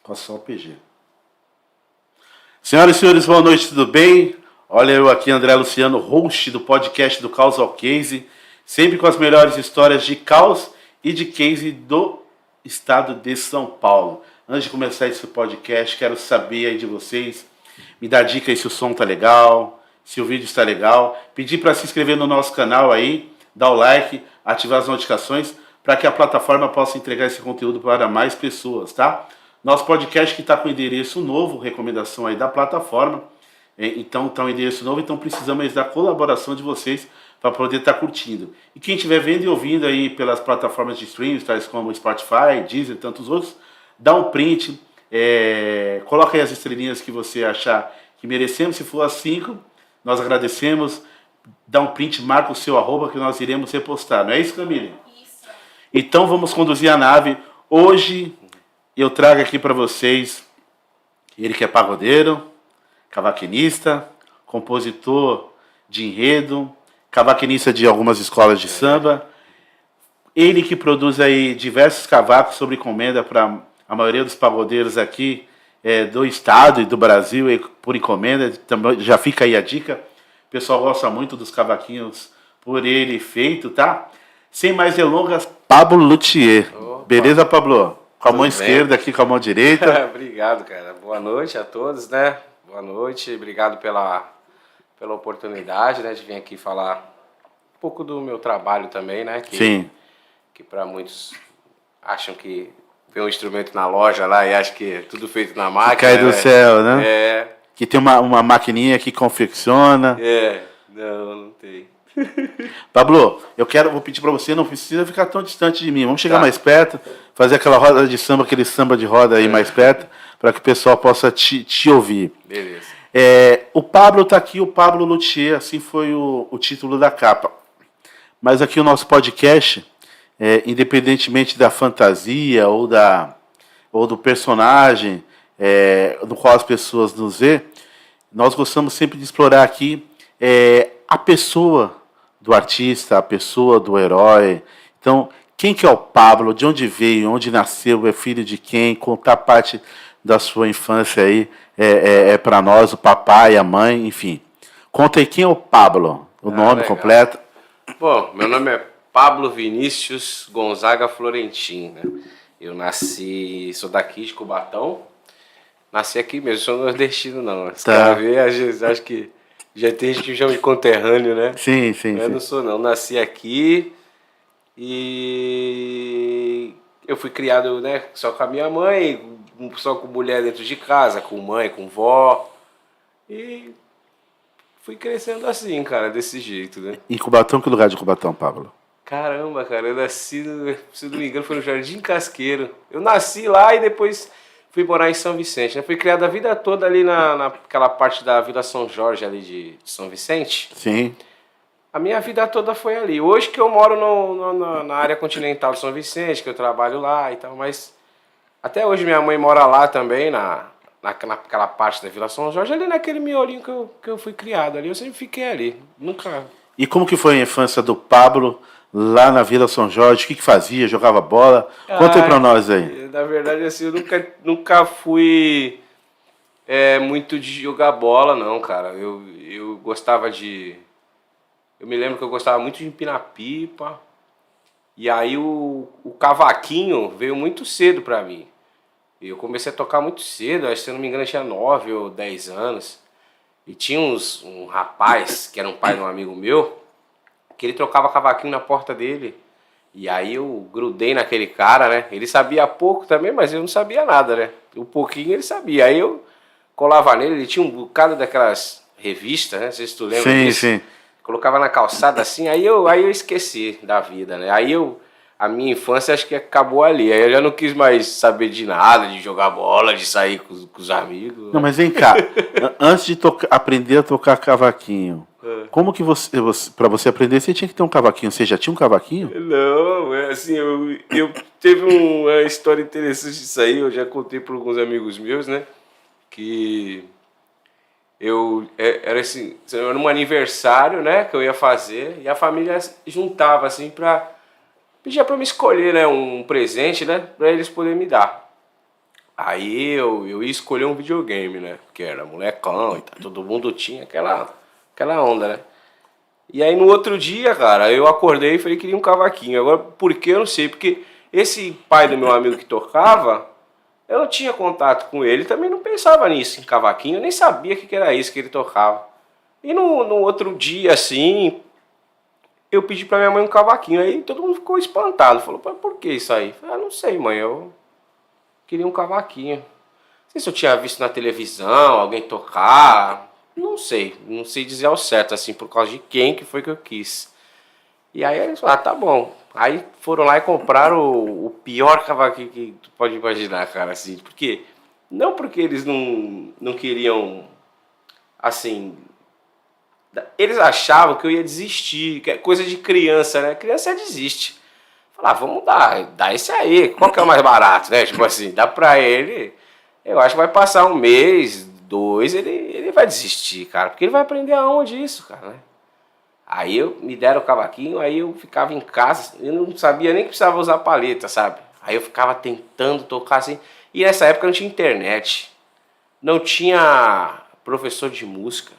Passou o PG. Senhoras e senhores, boa noite, tudo bem? Olha eu aqui, André Luciano, host do podcast do Caos ao Case, sempre com as melhores histórias de caos e de case do estado de São Paulo. Antes de começar esse podcast, quero saber aí de vocês, me dá dica aí se o som tá legal, se o vídeo está legal, pedir para se inscrever no nosso canal aí, dar o like, ativar as notificações, para que a plataforma possa entregar esse conteúdo para mais pessoas, tá? Nosso podcast que está com endereço novo, recomendação aí da plataforma, então tá um endereço novo, então precisamos da colaboração de vocês para poder estar curtindo. E quem estiver vendo e ouvindo aí pelas plataformas de streams, tais como Spotify, Deezer e tantos outros, dá um print, coloca aí as estrelinhas que você achar que merecemos, se for as 5, nós agradecemos, dá um print, marca o seu arroba que nós iremos repostar, não é isso, Camille? Isso. Então vamos conduzir a nave. Hoje eu trago aqui para vocês ele que é pagodeiro, cavaquinista, compositor de enredo, cavaquinista de algumas escolas de samba. Ele que produz aí diversos cavacos sobre encomenda para a maioria dos pagodeiros aqui do estado e do Brasil, e por encomenda. Também já fica aí a dica. O pessoal gosta muito dos cavaquinhos por ele feito, tá? Sem mais delongas, Pablo Luthier. Opa. Beleza, Pablo? Com a mão Tudo esquerda bem? aqui, com a mão direita. Obrigado, cara. Boa noite a todos, né? Boa noite. Obrigado pela oportunidade, né, de vir aqui falar um pouco do meu trabalho também, né? Sim. Que para muitos acham que tem um instrumento na loja lá e acham que é tudo feito na máquina. Cai do né? céu, né? É. Que tem uma maquininha que confecciona. Não tem. Pablo, vou pedir para você, não precisa ficar tão distante de mim. Vamos chegar Tá. mais perto, fazer aquela roda de samba, aquele samba de roda aí mais perto, para que o pessoal possa te ouvir. Beleza. O Pablo está aqui, o Pablo Luthier, assim foi o título da capa. Mas aqui o nosso podcast, independentemente da fantasia ou do personagem do qual as pessoas nos vê, nós gostamos sempre de explorar aqui a pessoa do artista, a pessoa do herói. Então, quem que é o Pablo, de onde veio, onde nasceu, é filho de quem, contar parte da sua infância aí para nós, o papai, a mãe, enfim. Conta aí quem é o Pablo, o nome legal. completo. Bom, meu nome é Pablo Vinícius Gonzaga Florentin, né? Eu sou daqui de Cubatão, nasci aqui mesmo, sou nordestino não. Os caras veem, às vezes acho que já tem gente que me chama de conterrâneo, né? Sim. Eu não sou não, nasci aqui e eu fui criado, né, só com a minha mãe, só com mulher dentro de casa, com mãe, com vó, e fui crescendo assim, cara, desse jeito, né? Em Cubatão, que lugar de Cubatão, Pablo? Caramba, cara, eu nasci, se não me engano, foi no Jardim Casqueiro. Eu nasci lá e depois fui morar em São Vicente, né? Fui criado a vida toda ali naquela parte da Vila São Jorge ali de São Vicente. Sim. A minha vida toda foi ali. Hoje que eu moro na área continental de São Vicente, que eu trabalho lá e tal, mas até hoje minha mãe mora lá também, naquela parte da Vila São Jorge, ali naquele miolinho que eu fui criado ali. Eu sempre fiquei ali, nunca... E como que foi a infância do Pablo lá na Vila São Jorge? O que fazia? Jogava bola? Conta aí pra nós aí. Na verdade, assim, eu nunca fui muito de jogar bola, não, cara. Eu gostava de... Eu me lembro que eu gostava muito de empinar pipa. E aí o cavaquinho veio muito cedo pra mim. Eu comecei a tocar muito cedo, acho que se eu não me engano eu tinha 9 ou 10 anos. E tinha um rapaz, que era um pai de um amigo meu, que ele trocava cavaquinho na porta dele. E aí eu grudei naquele cara, né? Ele sabia pouco também, mas eu não sabia nada, né? Um pouquinho ele sabia. Aí eu colava nele, ele tinha um bocado daquelas revistas, né? Não sei se tu lembra disso. Sim. Colocava na calçada assim, aí eu esqueci da vida, né? A minha infância acho que acabou ali. Aí eu já não quis mais saber de nada, de jogar bola, de sair com os amigos. Não, mas vem cá. Antes de aprender a tocar cavaquinho, como que para você aprender, você tinha que ter um cavaquinho? Você já tinha um cavaquinho? Não, assim, eu teve uma história interessante disso aí, eu já contei para alguns amigos meus, né? Que era assim, era um aniversário, né, que eu ia fazer, e a família juntava assim pedia para me escolher, né, um presente, né, para eles poderem me dar. Aí eu ia escolher um videogame, né? Porque era molecão e tal, todo mundo tinha aquela onda, né? E aí no outro dia, cara, eu acordei e falei que queria um cavaquinho. Agora, por que eu não sei? Porque esse pai do meu amigo que tocava, eu não tinha contato com ele, também não pensava nisso, em cavaquinho, eu nem sabia o que era isso que ele tocava. E no outro dia, assim, eu pedi pra minha mãe um cavaquinho, aí todo mundo ficou espantado, falou, pai, por que isso aí? Eu falei, não sei, mãe, eu queria um cavaquinho. Não sei se eu tinha visto na televisão, alguém tocar, não sei dizer ao certo, assim, por causa de quem que foi que eu quis. E aí eles falaram, tá bom. Aí foram lá e compraram o pior cavaquinho que tu pode imaginar, cara, assim. Porque, não porque eles não queriam, assim, eles achavam que eu ia desistir, que é coisa de criança, né? Criança desiste. Falar, vamos dá esse aí, qual que é o mais barato, né? Tipo assim, dá pra ele, eu acho que vai passar um mês, dois, ele vai desistir, cara, porque ele vai aprender aonde isso, cara, né? Aí me deram o cavaquinho, aí eu ficava em casa, eu não sabia nem que precisava usar paleta, sabe? Aí eu ficava tentando tocar assim, e nessa época não tinha internet, não tinha professor de música,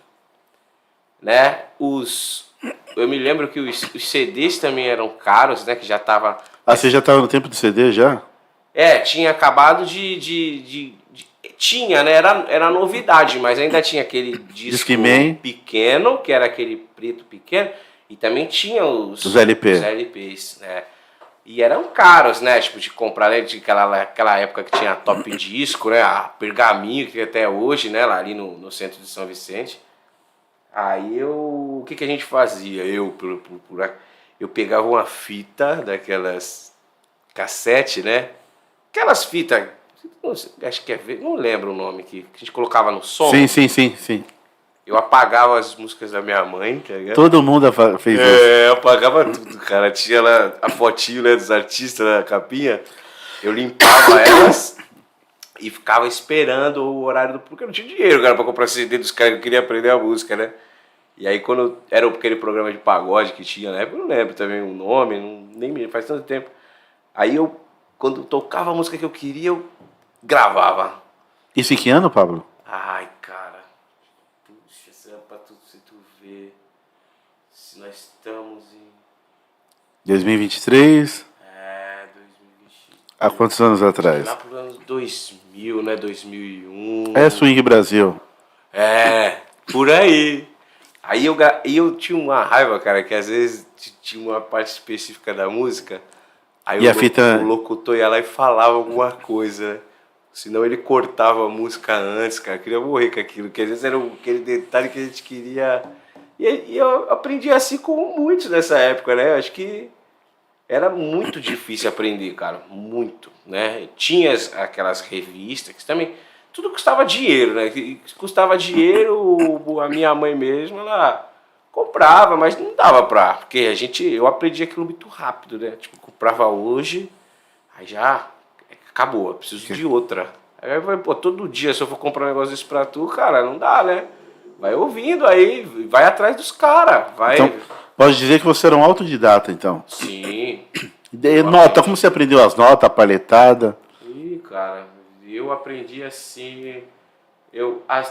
né? Eu me lembro que os CDs também eram caros, né? Que já tava. Ah, você já estava no tempo do CD já? Tinha acabado tinha, né? Era novidade, mas ainda tinha aquele disco Discman. pequeno, que era aquele preto pequeno, e também tinha Os LP. os LPs, né? E eram caros, né? Tipo, de comprar, né? De aquela época que tinha Top Disco, né? A Pergaminho, que tem até hoje, né? Lá ali no centro de São Vicente. Aí o que a gente fazia? Eu pegava uma fita daquelas cassete, né? Aquelas fitas, acho que não lembro o nome que a gente colocava no som. Sim. Eu apagava as músicas da minha mãe, tá ligado? Todo mundo fez isso. Eu apagava tudo, cara. Tinha lá a fotinho, né, dos artistas na capinha. Eu limpava elas e ficava esperando o horário do... Porque eu não tinha dinheiro, cara, pra comprar CD dos caras que eu queria aprender a música, né? E aí quando era aquele programa de pagode que tinha na época, eu não lembro também o nome, nem me faz tanto tempo. Aí quando tocava a música que eu queria, eu gravava. Isso em que ano, Pablo? Ai, cara. Puxa, será pra tu, se tu ver se nós estamos em... 2023. 2020. Há quantos anos atrás? Lá pro ano 2000, né? 2001. É Swing Brasil. Por aí. Aí eu tinha uma raiva, cara, que às vezes tinha uma parte específica da música, aí E a fita... o locutor ia lá e falava alguma coisa, né? Senão ele cortava a música antes, cara. Eu queria morrer com aquilo, que às vezes era aquele detalhe que a gente queria. E eu aprendi assim como muitos nessa época, né? Acho que era muito difícil aprender, cara. Muito, né? Tinha aquelas revistas que também... Tudo custava dinheiro, né? Custava dinheiro, a minha mãe mesmo, ela comprava, mas não dava pra... Porque eu aprendi aquilo muito rápido, né? Tipo, comprava hoje, aí já acabou, eu preciso de outra. Aí eu falei, pô, todo dia se eu for comprar um negócio desse pra tu, cara, não dá, né? Vai ouvindo aí, vai atrás dos caras, vai... Então, pode dizer que você era um autodidata, então. Sim. Nota, como você aprendeu as notas, a palhetada? Ih, cara, eu aprendi assim...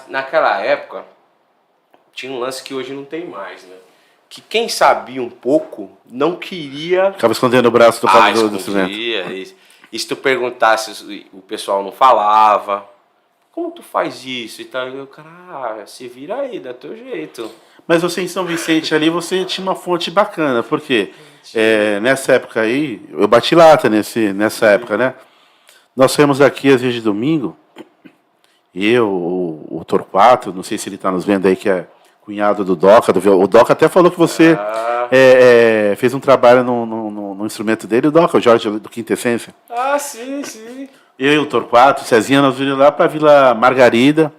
naquela época, tinha um lance que hoje não tem mais, né? Que quem sabia um pouco não queria... Ficava escondendo o braço do instrumento. E se tu perguntasse, o pessoal não falava. Como tu faz isso? E tal, eu, cara, se vira aí, dá teu jeito. Mas você em São Vicente ali, você tinha uma fonte bacana, porque nessa época aí, eu bati lata nessa época, né? Nós saímos aqui às vezes de domingo, o Torquato, não sei se ele está nos vendo aí, que é cunhado do Doca, o Doca até falou que você fez um trabalho no instrumento dele, o Doca, o Jorge do Quintessência. Ah, sim. Eu e o Torquato, o Cezinha, nós vimos lá para Vila Margarida,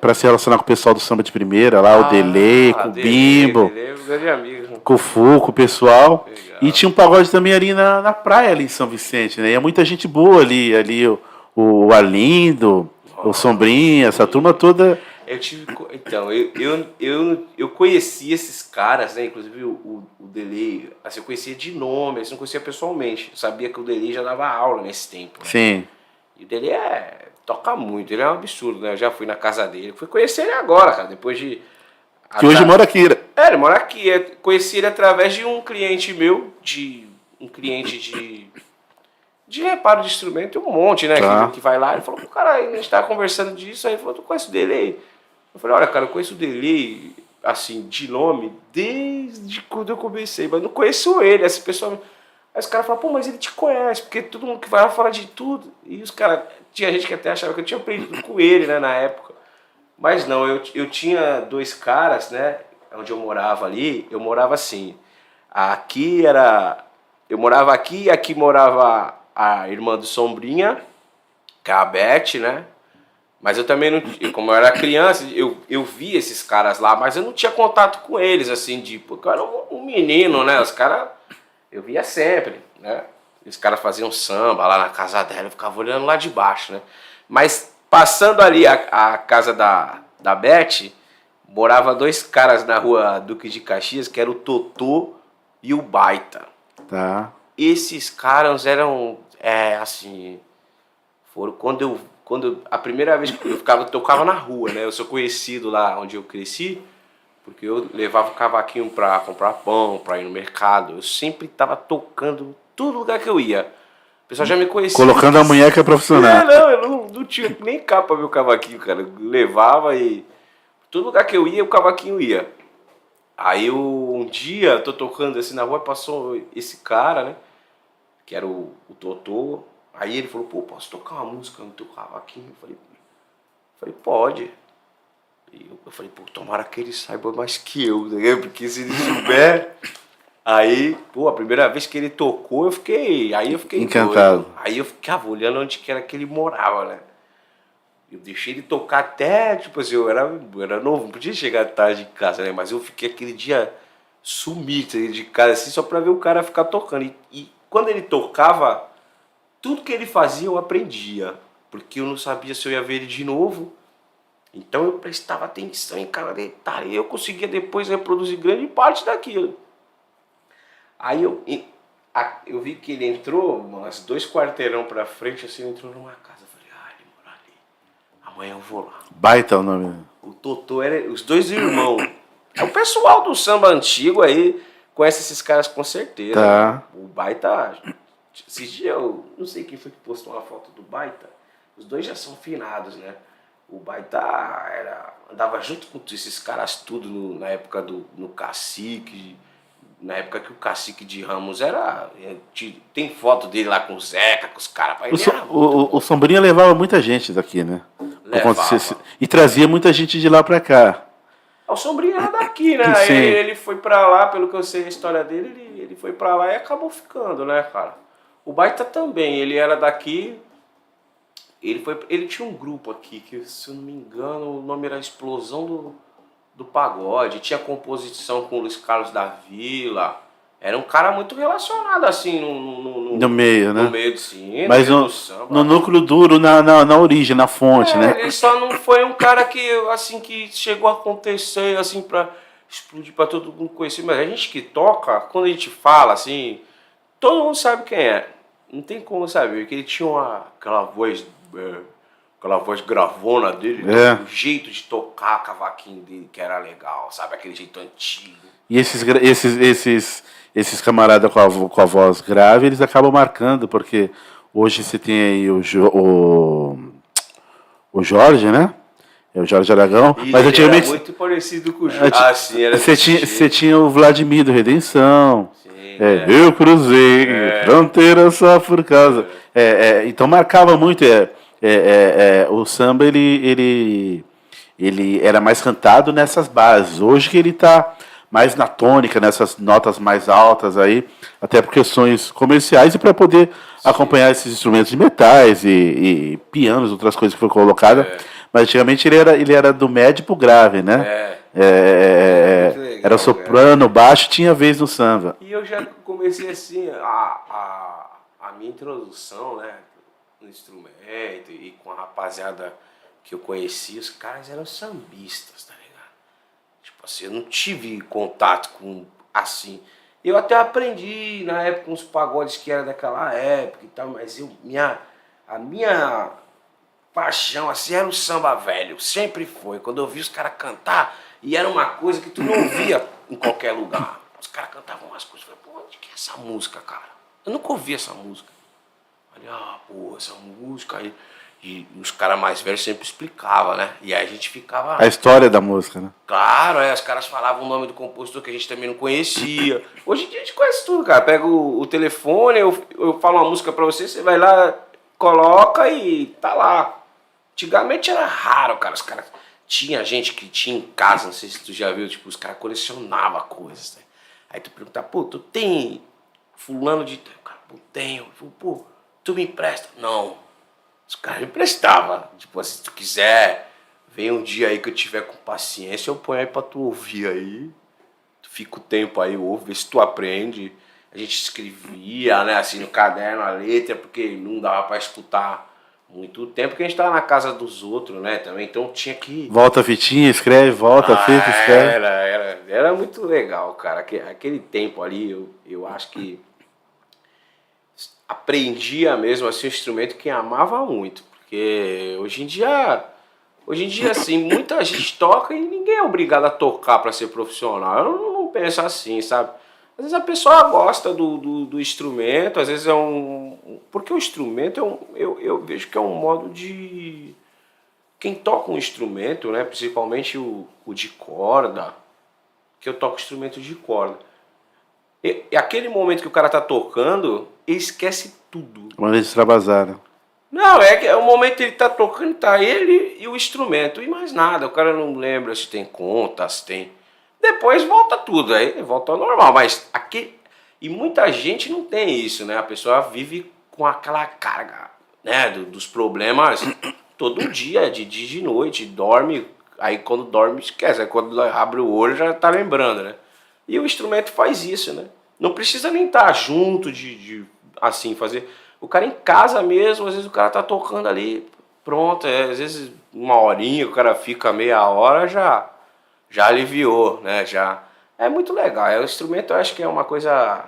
para se relacionar com o pessoal do samba de primeira, lá o Delay, com o Bimbo, com o Fu, com o pessoal. Legal. E tinha um pagode também ali na praia, ali em São Vicente, né? E é muita gente boa ali o Arlindo, o Sombrinha, essa turma toda. Eu conhecia esses caras, né? Inclusive o Delay, eu conhecia de nome, não conhecia pessoalmente. Eu sabia que o Delay já dava aula nesse tempo. Né? Sim. E o dele toca muito, ele é um absurdo, né? Eu já fui na casa dele, fui conhecer ele agora, cara, depois de... Que hoje mora aqui, né? Ele mora aqui. Conheci ele através de um cliente meu, um cliente de reparo de instrumento, um monte, né? Tá. Que vai lá, ele falou, cara, a gente tava conversando disso, aí ele falou, tu conhece o Delay? Eu falei, olha, cara, eu conheço o Delay, assim, de nome, desde quando eu comecei, mas não conheço ele, essa pessoa... Aí os caras falam, pô, mas ele te conhece, porque todo mundo que vai lá fala de tudo. E os caras, tinha gente que até achava que eu tinha aprendido com ele, né, na época. Mas não, eu tinha dois caras, né, onde eu morava ali, eu morava assim. Aqui era... Eu morava aqui e aqui morava a irmã do Sombrinha, que é a Beth, né? Mas eu também não... Como eu era criança, eu via esses caras lá, mas eu não tinha contato com eles, assim, porque eu era um menino, né? Os caras... Eu via sempre, né? Os caras faziam samba lá na casa dela, eu ficava olhando lá de baixo, né? Mas passando ali a casa da Beth, morava dois caras na rua Duque de Caxias, que era o Totô e o Baita. Tá. Esses caras eram, assim, foram a primeira vez que eu tocava na rua, né? Eu sou conhecido lá onde eu cresci, porque eu levava o cavaquinho pra comprar pão, pra ir no mercado. Eu sempre tava tocando todo lugar que eu ia. O pessoal já me conhecia. Colocando a mulher que é profissional. Não, eu não tinha nem capa pra ver o cavaquinho, cara. Eu levava e... Todo lugar que eu ia, o cavaquinho ia. Aí um dia, tô tocando assim na rua, passou esse cara, né? Que era o Totô. Aí ele falou, pô, posso tocar uma música no teu cavaquinho? Eu falei, pode. E eu falei, pô, tomara que ele saiba mais que eu, né? Porque se ele souber... Aí, pô, a primeira vez que ele tocou, eu fiquei encantado. doido. Aí eu ficava olhando onde que era que ele morava, né? Eu deixei ele tocar até, tipo assim, eu era novo, não podia chegar tarde em casa, né? Mas eu fiquei aquele dia sumido de casa, assim, só pra ver o cara ficar tocando. E quando ele tocava, tudo que ele fazia eu aprendia. Porque eu não sabia se eu ia ver ele de novo. Então eu prestava atenção em cada detalhe. E eu conseguia depois reproduzir grande parte daquilo. Aí eu vi que ele entrou, umas 2 quarteirão pra frente, assim, entrou numa casa. Eu falei, ele mora ali. Amanhã eu vou lá. Baita o nome. O Totô era os dois irmãos. O pessoal do samba antigo aí conhece esses caras com certeza. Tá. Né? O Baita, esses dias eu não sei quem foi que postou uma foto do Baita. Os dois já são finados, né? O Baita andava junto com esses caras tudo na época no Cacique. Na época que o Cacique de Ramos era... Tem foto dele lá com o Zeca, com os caras. O Sombrinha levava muita gente daqui, né? Levava. E trazia muita gente de lá pra cá. O Sombrinha era daqui, né? Sim. Ele foi pra lá, pelo que eu sei a história dele, ele foi pra lá e acabou ficando, né, cara? O Baita também, ele era daqui... Ele tinha um grupo aqui, que se eu não me engano, o nome era Explosão do Pagode, tinha composição com o Luiz Carlos da Vila. Era um cara muito relacionado, assim, no meio, né? No meio de sim, mas no samba. No núcleo duro, na origem, na fonte, né? Ele só não foi um cara que, assim, que chegou a acontecer, assim, pra explodir pra todo mundo conhecer. Mas a gente que toca, quando a gente fala, assim, todo mundo sabe quem é. Não tem como saber, porque ele tinha aquela voz gravona dele, o jeito de tocar cavaquinho dele, que era legal, sabe? Aquele jeito antigo. E esses camaradas com a voz grave, eles acabam marcando, porque hoje você tem aí o Jorge, né? É o Jorge Aragão. E mas antigamente era muito parecido com o Jorge. Sim, era você tinha o Vladimir do Redenção. Sim, Eu cruzei fronteira só por causa. Então marcava muito. O samba ele era mais cantado nessas bases. Hoje que ele está mais na tônica, nessas notas mais altas aí, até por questões comerciais e para poder acompanhar esses instrumentos de metais e pianos, outras coisas que foram colocadas. Mas antigamente ele era do médio pro grave, né? Legal, era soprano, baixo, tinha vez no samba. E eu já comecei assim, a minha introdução, né, no instrumento e com a rapaziada que eu conheci, os caras eram sambistas, tá ligado? Tipo assim, eu não tive contato com, assim... Eu até aprendi na época uns pagodes que era daquela época e tal, mas A minha paixão, assim, era o samba velho. Sempre foi. Quando eu vi os caras cantar, e era uma coisa que tu não via em qualquer lugar. Os caras cantavam umas coisas. Eu falei, pô, onde que é essa música, cara? Eu nunca ouvi essa música. Falei, pô, essa música aí. E os caras mais velhos sempre explicavam, né? E aí a gente ficava... A história da música, né? Claro, os caras falavam o nome do compositor que a gente também não conhecia. Hoje em dia a gente conhece tudo, cara. Pega o telefone, eu falo uma música pra você, você vai lá, coloca e tá lá. Antigamente era raro, cara. Os caras... Tinha gente que tinha em casa, não sei se tu já viu, tipo, os caras colecionavam coisas, né? Aí tu perguntava, pô, tu tem fulano de... Cara, pô, tenho. Pô, tu me empresta? Não. Os caras me emprestavam. Tipo assim, se tu quiser, vem um dia aí que eu tiver com paciência, eu ponho aí pra tu ouvir aí. Tu fica o tempo aí, ouve, vê se tu aprende. A gente escrevia, né, assim, no caderno a letra, porque não dava pra escutar muito tempo, porque a gente tava na casa dos outros, né, também, então tinha que... Volta a fitinha, escreve, volta a fita, escreve. Era muito legal, cara. Aquele tempo ali, eu acho que aprendia mesmo assim o instrumento quem amava muito, porque hoje em dia assim, muita gente toca e ninguém é obrigado a tocar para ser profissional. Eu não penso assim, sabe? Às vezes a pessoa gosta do instrumento, às vezes porque o instrumento eu vejo que é um modo de... Quem toca um instrumento, né, principalmente o de corda, que eu toco instrumento de corda, e aquele momento que o cara tá tocando, ele esquece tudo. Quando eles extravasaram. Não, é o momento que ele tá tocando, tá ele e o instrumento, e mais nada. O cara não lembra se tem conta, se tem... Depois volta tudo, aí volta ao normal, mas aqui... E muita gente não tem isso, né? A pessoa vive com aquela carga, né, dos problemas todo dia, de dia e de noite, dorme, aí quando dorme esquece, aí quando abre o olho já tá lembrando, né? E o instrumento faz isso, né? Não precisa nem estar junto de assim, fazer... O cara em casa mesmo, às vezes o cara tá tocando ali, pronto, às vezes uma horinha, o cara fica meia hora, já aliviou, né? Já é muito legal. O instrumento eu acho que é uma coisa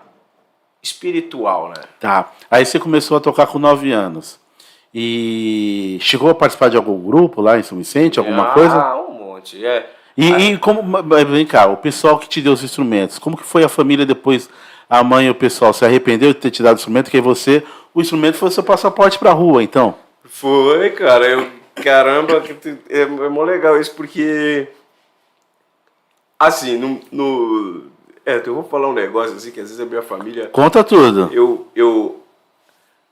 espiritual, né? Tá. Aí você começou a tocar com 9 anos. E chegou a participar de algum grupo lá em São Vicente, alguma coisa? Ah, um monte. E como, vem cá, o pessoal que te deu os instrumentos, como que foi a família depois, a mãe e o pessoal, se arrependeu de ter te dado o instrumento, que o instrumento foi seu passaporte pra rua, então? Foi, cara, caramba, é mó legal isso, porque, assim, eu vou falar um negócio assim, que às vezes a minha família... Conta tudo.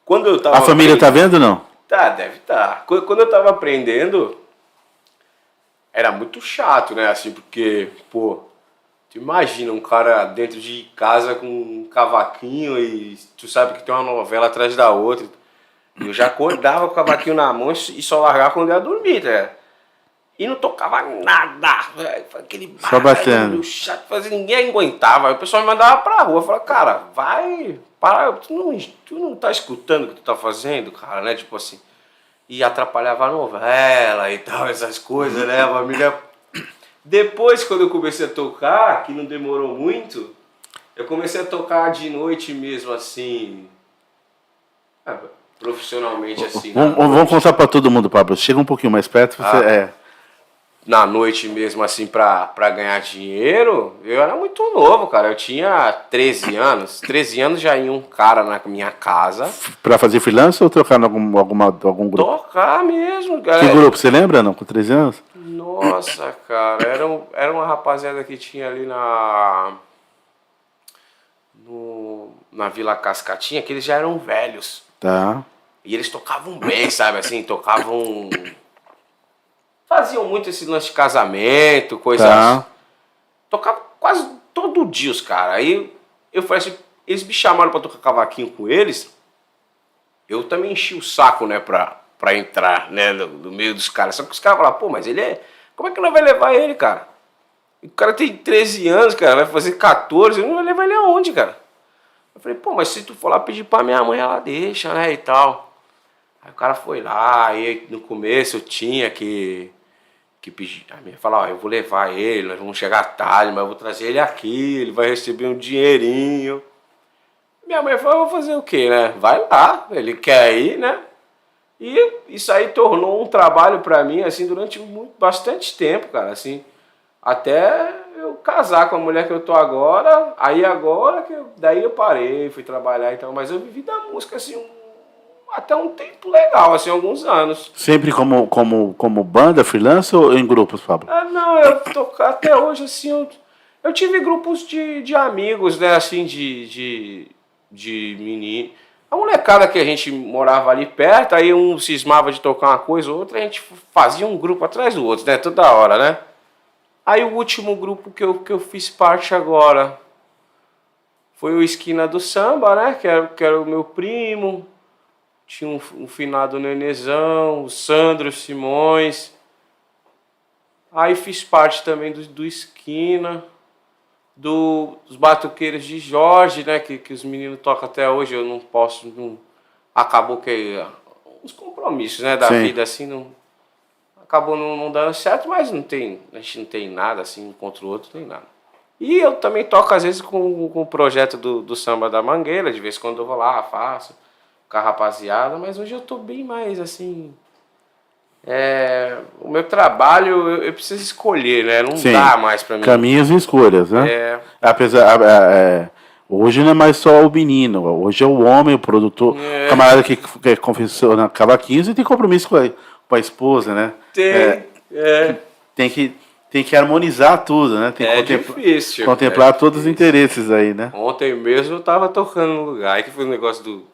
Quando eu tava... A família tá vendo, não? Tá, deve estar. Quando eu tava aprendendo, era muito chato, né, assim, porque, pô, tu imagina um cara dentro de casa com um cavaquinho e tu sabe que tem uma novela atrás da outra. Eu já acordava com o cavaquinho na mão e só largava quando eu ia dormir, né? E não tocava nada. Aquele só batendo. Chato, ninguém aguentava. Aí o pessoal me mandava pra rua. Eu falava, cara, vai, para, tu não tá escutando o que tu tá fazendo, cara, né? Tipo assim. E atrapalhava a novela e tal, essas coisas, né? A família... Depois, quando eu comecei a tocar, que não demorou muito, eu comecei a tocar de noite mesmo, assim, profissionalmente, assim. Vamos contar pra todo mundo, Pablo. Chega um pouquinho mais perto, você... Na noite mesmo, assim, pra ganhar dinheiro, eu era muito novo, cara. Eu tinha 13 anos. 13 anos já ia um cara na minha casa. Pra fazer freelance ou trocar em algum grupo? Tocar mesmo, cara. Que grupo, você lembra, não? Com 13 anos? Nossa, cara, era uma rapaziada que tinha ali na Vila Cascatinha, que eles já eram velhos. Tá. E eles tocavam bem, sabe, assim, tocavam... Faziam muito esse lance de casamento, coisas... Tá. Tocavam quase todo dia os caras. Aí eu falei assim, eles me chamaram pra tocar cavaquinho com eles, eu também enchi o saco, né, pra entrar, né, no meio dos caras. Só que os caras falaram, pô, mas ele é... Como é que nós vai levar ele, cara? O cara tem 13 anos, cara, vai fazer 14, eu não vai levar ele aonde, cara? Eu falei, pô, mas se tu for lá pedir pra minha mãe, ela deixa, né, e tal. Aí o cara foi lá, aí no começo eu tinha que pedir. A minha falou, ó, eu vou levar ele, nós vamos chegar tarde, mas eu vou trazer ele aqui, ele vai receber um dinheirinho. Minha mãe falou, eu vou fazer o quê, né? Vai lá, ele quer ir, né? E isso aí tornou um trabalho pra mim, assim, durante bastante tempo, cara, assim, até eu casar com a mulher que eu tô agora, aí agora, daí eu parei, fui trabalhar e tal, mas eu vivi da música, assim, até um tempo legal, assim, alguns anos. Sempre como banda, freelance ou em grupos, Pablo? Ah, não, eu tô até hoje, assim, eu tive grupos de amigos, né, assim, de menino. A molecada que a gente morava ali perto, aí um cismava de tocar uma coisa ou outra, a gente fazia um grupo atrás do outro, né, toda hora, né. Aí o último grupo que eu fiz parte agora foi o Esquina do Samba, né, que era o meu primo, tinha um finado Nenezão, o Sandro Simões. Aí fiz parte também do Esquina, dos Batuqueiros de Jorge, né? Que os meninos tocam até hoje, eu não posso. Não, acabou que os compromissos, né, da Sim. vida assim não. Acabou não dando certo, mas não tem, a gente não tem nada assim um contra o outro, não tem nada. E eu também toco às vezes com o projeto do Samba da Mangueira, de vez em quando eu vou lá, faço com a rapaziada, mas hoje eu tô bem mais assim. O meu trabalho eu preciso escolher, né? Não Sim. dá mais pra mim. Caminhos e escolhas, né? É. Apesar, hoje não é mais só o menino, hoje é o homem, o produtor, o camarada que confessiona cavaquinhos e tem compromisso com a esposa, né? Tem. Tem que harmonizar tudo, né? Tem que Difícil. contemplar todos os interesses aí, né? Ontem mesmo eu tava tocando no lugar, aí que foi o negócio do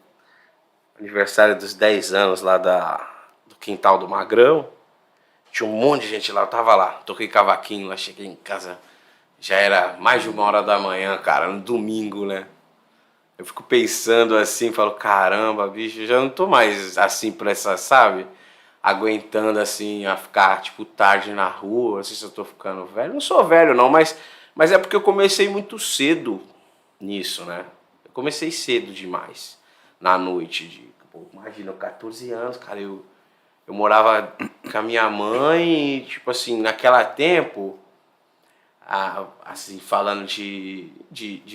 aniversário dos 10 anos lá do quintal do Magrão. Tinha um monte de gente lá, eu tava lá, toquei cavaquinho lá, cheguei em casa, já era mais de 1h da manhã, cara, no domingo, né? Eu fico pensando assim, falo, caramba, bicho, eu já não tô mais assim pra essa, sabe? Aguentando assim, a ficar, tipo, tarde na rua, não sei se eu tô ficando velho. Não sou velho não, mas é porque eu comecei muito cedo nisso, né? Eu comecei cedo demais, na noite, imagina, 14 anos, cara, eu morava com a minha mãe e, tipo assim, naquela tempo, assim, falando de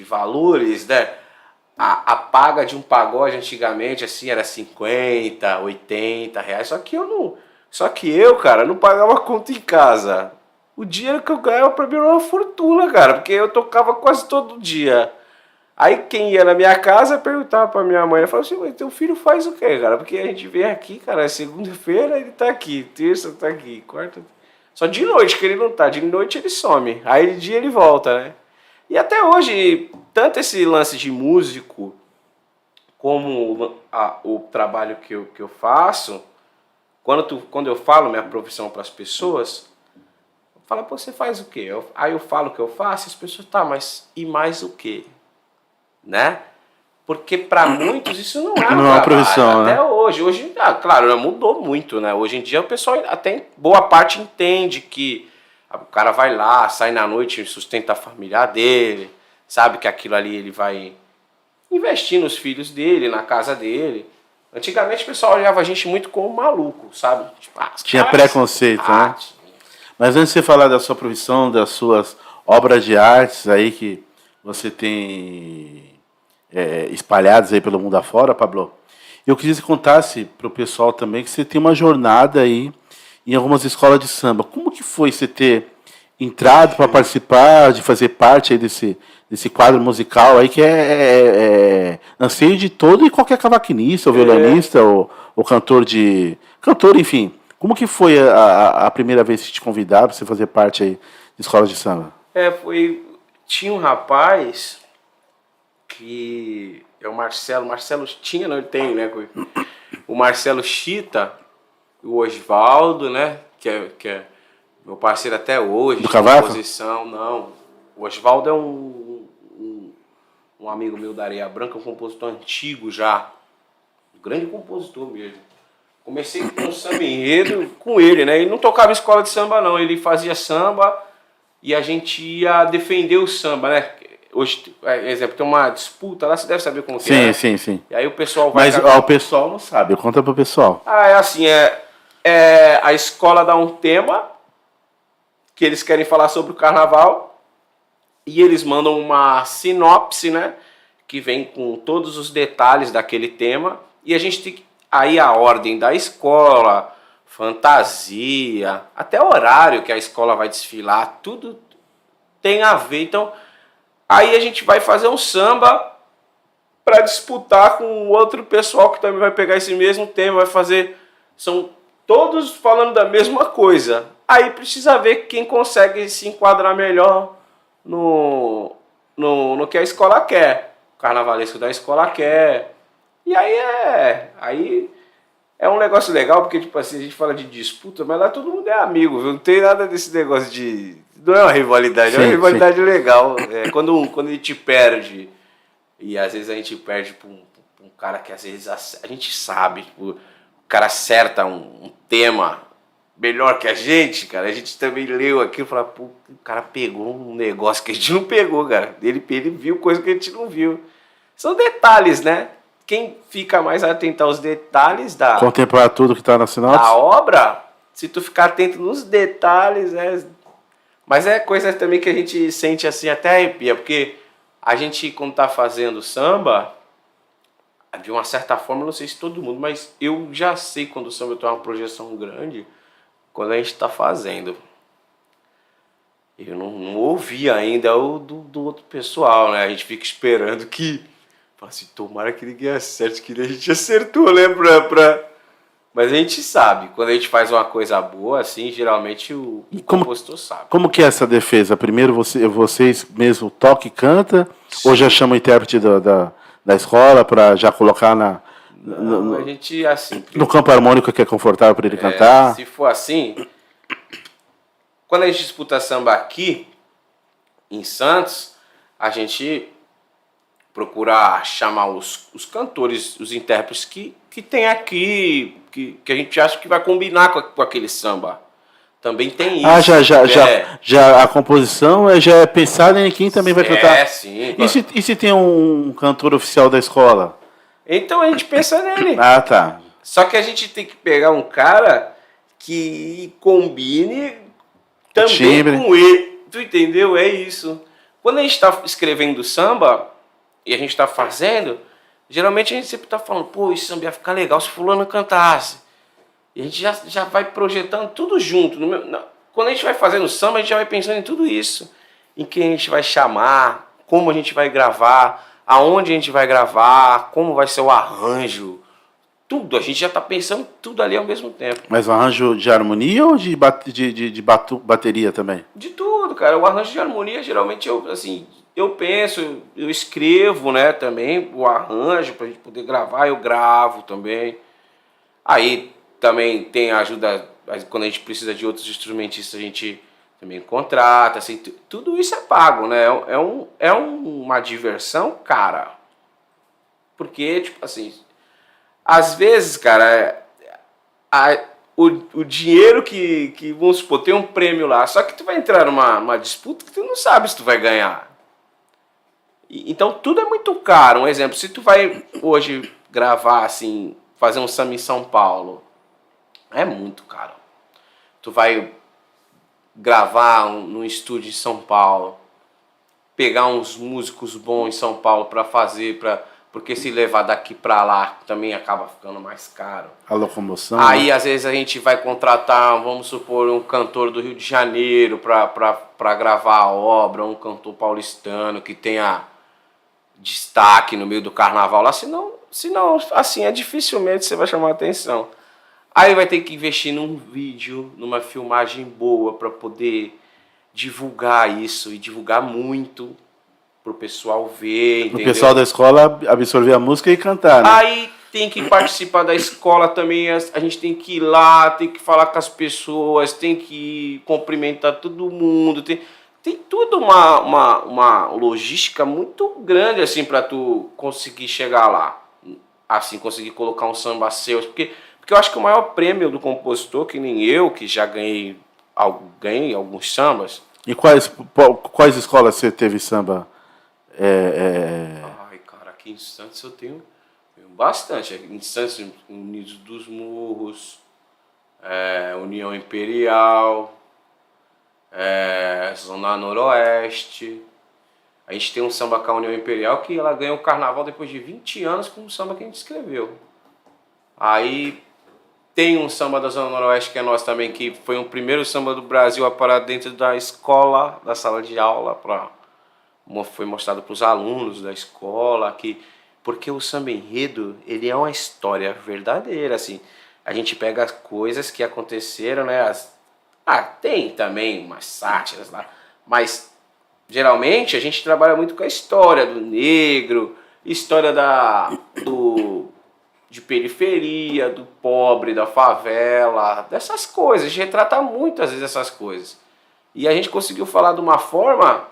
valores, né? A paga de um pagode antigamente, assim, era 50, 80 reais. Só que eu, cara, não pagava conta em casa. O dinheiro que eu ganhava pra mim era uma fortuna, cara, porque eu tocava quase todo dia. Aí quem ia na minha casa perguntava pra minha mãe, ela falava assim, teu filho faz o quê, cara? Porque a gente vem aqui, cara, segunda-feira ele tá aqui, terça tá aqui, quarta... Só de noite que ele não tá, de noite ele some, aí de dia ele volta, né? E até hoje, tanto esse lance de músico, como o trabalho que eu faço, quando eu falo minha profissão para as pessoas, fala, pô, você faz o quê? Aí eu falo o que eu faço, e as pessoas, tá, mas e mais o quê? Né? Porque para muitos isso não é uma profissão, até né? hoje, claro, mudou muito, né? Hoje em dia o pessoal até boa parte entende que o cara vai lá, sai na noite, sustenta a família dele, sabe que aquilo ali ele vai investir nos filhos dele, na casa dele. Antigamente o pessoal olhava a gente muito como maluco, sabe? Tipo, tinha preconceito, né? Mas antes de você falar da sua profissão, das suas obras de artes aí que você tem espalhadas aí pelo mundo afora, Pablo, eu queria que você contasse para o pessoal também que você tem uma jornada aí em algumas escolas de samba. Como que foi você ter entrado para participar, de fazer parte aí desse quadro musical aí que é anseio de todo e qualquer cavaquinista, ou violonista, ou cantor Cantor, enfim. Como que foi a primeira vez que te convidaram para você fazer parte aí de escola de samba? Tinha um rapaz que é o Marcelo tinha, não, ele tem, né? O Marcelo Chita, o Osvaldo, né? Que é meu parceiro até hoje. Do cavaco? Composição, não. O Osvaldo é um amigo meu da Areia Branca, um compositor antigo já. Um grande compositor mesmo. Comecei com o samba enredo com ele, né? Ele não tocava escola de samba, não. Ele fazia samba e a gente ia defender o samba, né? Hoje, exemplo, tem uma disputa lá, você deve saber como que é. Sim. E aí o pessoal vai... Mas o pessoal não sabe, conta pro pessoal. É assim, a escola dá um tema que eles querem falar sobre o carnaval e eles mandam uma sinopse, né? Que vem com todos os detalhes daquele tema e a gente Aí a ordem da escola, fantasia, até o horário que a escola vai desfilar, tudo tem a ver. Então, aí a gente vai fazer um samba para disputar com outro pessoal que também vai pegar esse mesmo tema, vai fazer. São todos falando da mesma coisa. Aí precisa ver quem consegue se enquadrar melhor no que a escola quer. O carnavalesco da escola quer. E aí é um negócio legal, porque tipo assim, a gente fala de disputa, mas lá todo mundo é amigo, viu? Não tem nada desse negócio de. Não é uma rivalidade, é uma rivalidade legal. É, quando a gente perde, e às vezes a gente perde pra um cara que às vezes a gente sabe, tipo, o cara acerta um tema melhor que a gente, cara. A gente também leu aqui e falou, pô, o cara pegou um negócio que a gente não pegou, cara. Ele viu coisa que a gente não viu. São detalhes, né? Quem fica mais atento aos detalhes contemplar tudo que está na sinopse? Da obra, se tu ficar atento nos detalhes, mas é coisa também que a gente sente assim, até arrepia, porque a gente, quando tá fazendo samba, de uma certa forma, não sei se todo mundo, mas eu já sei quando o samba tem uma projeção grande, quando a gente está fazendo. Eu não ouvi ainda o do outro pessoal, né? A gente fica esperando que... Fala assim, tomara que ninguém acerte, que a gente acertou, né? Mas a gente sabe, quando a gente faz uma coisa boa, assim, geralmente o compositor sabe. Como que é essa defesa? Primeiro vocês mesmo toca e canta? Sim. Ou já chama o intérprete da escola para já colocar a gente, assim... No campo harmônico que é confortável para ele cantar? Se for assim, quando a gente disputa samba aqui, em Santos, a gente procura chamar os cantores, os intérpretes que tem aqui, que a gente acha que vai combinar com aquele samba. Também tem isso. Ah, já a composição já é pensada em quem também vai cantar? É, sim. E se tem um cantor oficial da escola? Então a gente pensa nele. Ah, tá. Só que a gente tem que pegar um cara que combine também com ele. Tu entendeu? É isso. Quando a gente está escrevendo samba e a gente está fazendo, geralmente a gente sempre está falando, pô, esse samba ia ficar legal se fulano cantasse. E a gente já vai projetando tudo junto. Quando a gente vai fazendo samba, a gente já vai pensando em tudo isso. Em quem a gente vai chamar, como a gente vai gravar, aonde a gente vai gravar, como vai ser o arranjo. Tudo, a gente já está pensando tudo ali ao mesmo tempo. Mas o arranjo de harmonia ou de bateria também? De tudo, cara. O arranjo de harmonia, geralmente, eu penso, eu escrevo, né, também, o arranjo para a gente poder gravar, eu gravo também. Aí também tem a ajuda, quando a gente precisa de outros instrumentistas, a gente também contrata, assim, tudo isso é pago, né? É uma diversão, cara. Porque, tipo assim, às vezes, cara, o dinheiro que, vamos supor, tem um prêmio lá, só que tu vai entrar numa disputa que tu não sabe se tu vai ganhar. Então tudo é muito caro. Um exemplo, se tu vai hoje gravar, assim, fazer um samba em São Paulo, é muito caro. Tu vai gravar num estúdio em São Paulo, pegar uns músicos bons em São Paulo para fazer, porque se levar daqui para lá também acaba ficando mais caro. A locomoção. Aí, às vezes, a gente vai contratar, vamos supor, um cantor do Rio de Janeiro para gravar a obra, um cantor paulistano que tenha destaque no meio do carnaval lá, senão assim, dificilmente você vai chamar a atenção. Aí vai ter que investir num vídeo, numa filmagem boa para poder divulgar isso e divulgar muito pro pessoal ver, entendeu? O pessoal da escola absorver a música e cantar, né? Aí tem que participar da escola também, a gente tem que ir lá, tem que falar com as pessoas, tem que cumprimentar todo mundo, tem tudo uma logística muito grande assim para tu conseguir chegar lá, assim, conseguir colocar um samba seu, porque eu acho que o maior prêmio do compositor, que nem eu, que já ganhei alguns sambas. E quais escolas você teve samba? Ai, cara, aqui em Santos eu tenho bastante. Em Santos, Unidos dos Morros, União Imperial, Zona Noroeste. A gente tem um samba com a União Imperial que ela ganhou o carnaval depois de 20 anos com um samba que a gente escreveu. Aí tem um samba da Zona Noroeste que é nosso também, que foi o primeiro samba do Brasil a parar dentro da escola, da sala de aula, foi mostrado para os alunos da escola, porque o samba enredo, ele é uma história verdadeira, assim. A gente pega as coisas que aconteceram, né? Tem também umas sátiras lá, mas geralmente a gente trabalha muito com a história do negro, história de periferia, do pobre, da favela, dessas coisas. A gente retrata muitas vezes essas coisas. E a gente conseguiu falar de uma forma,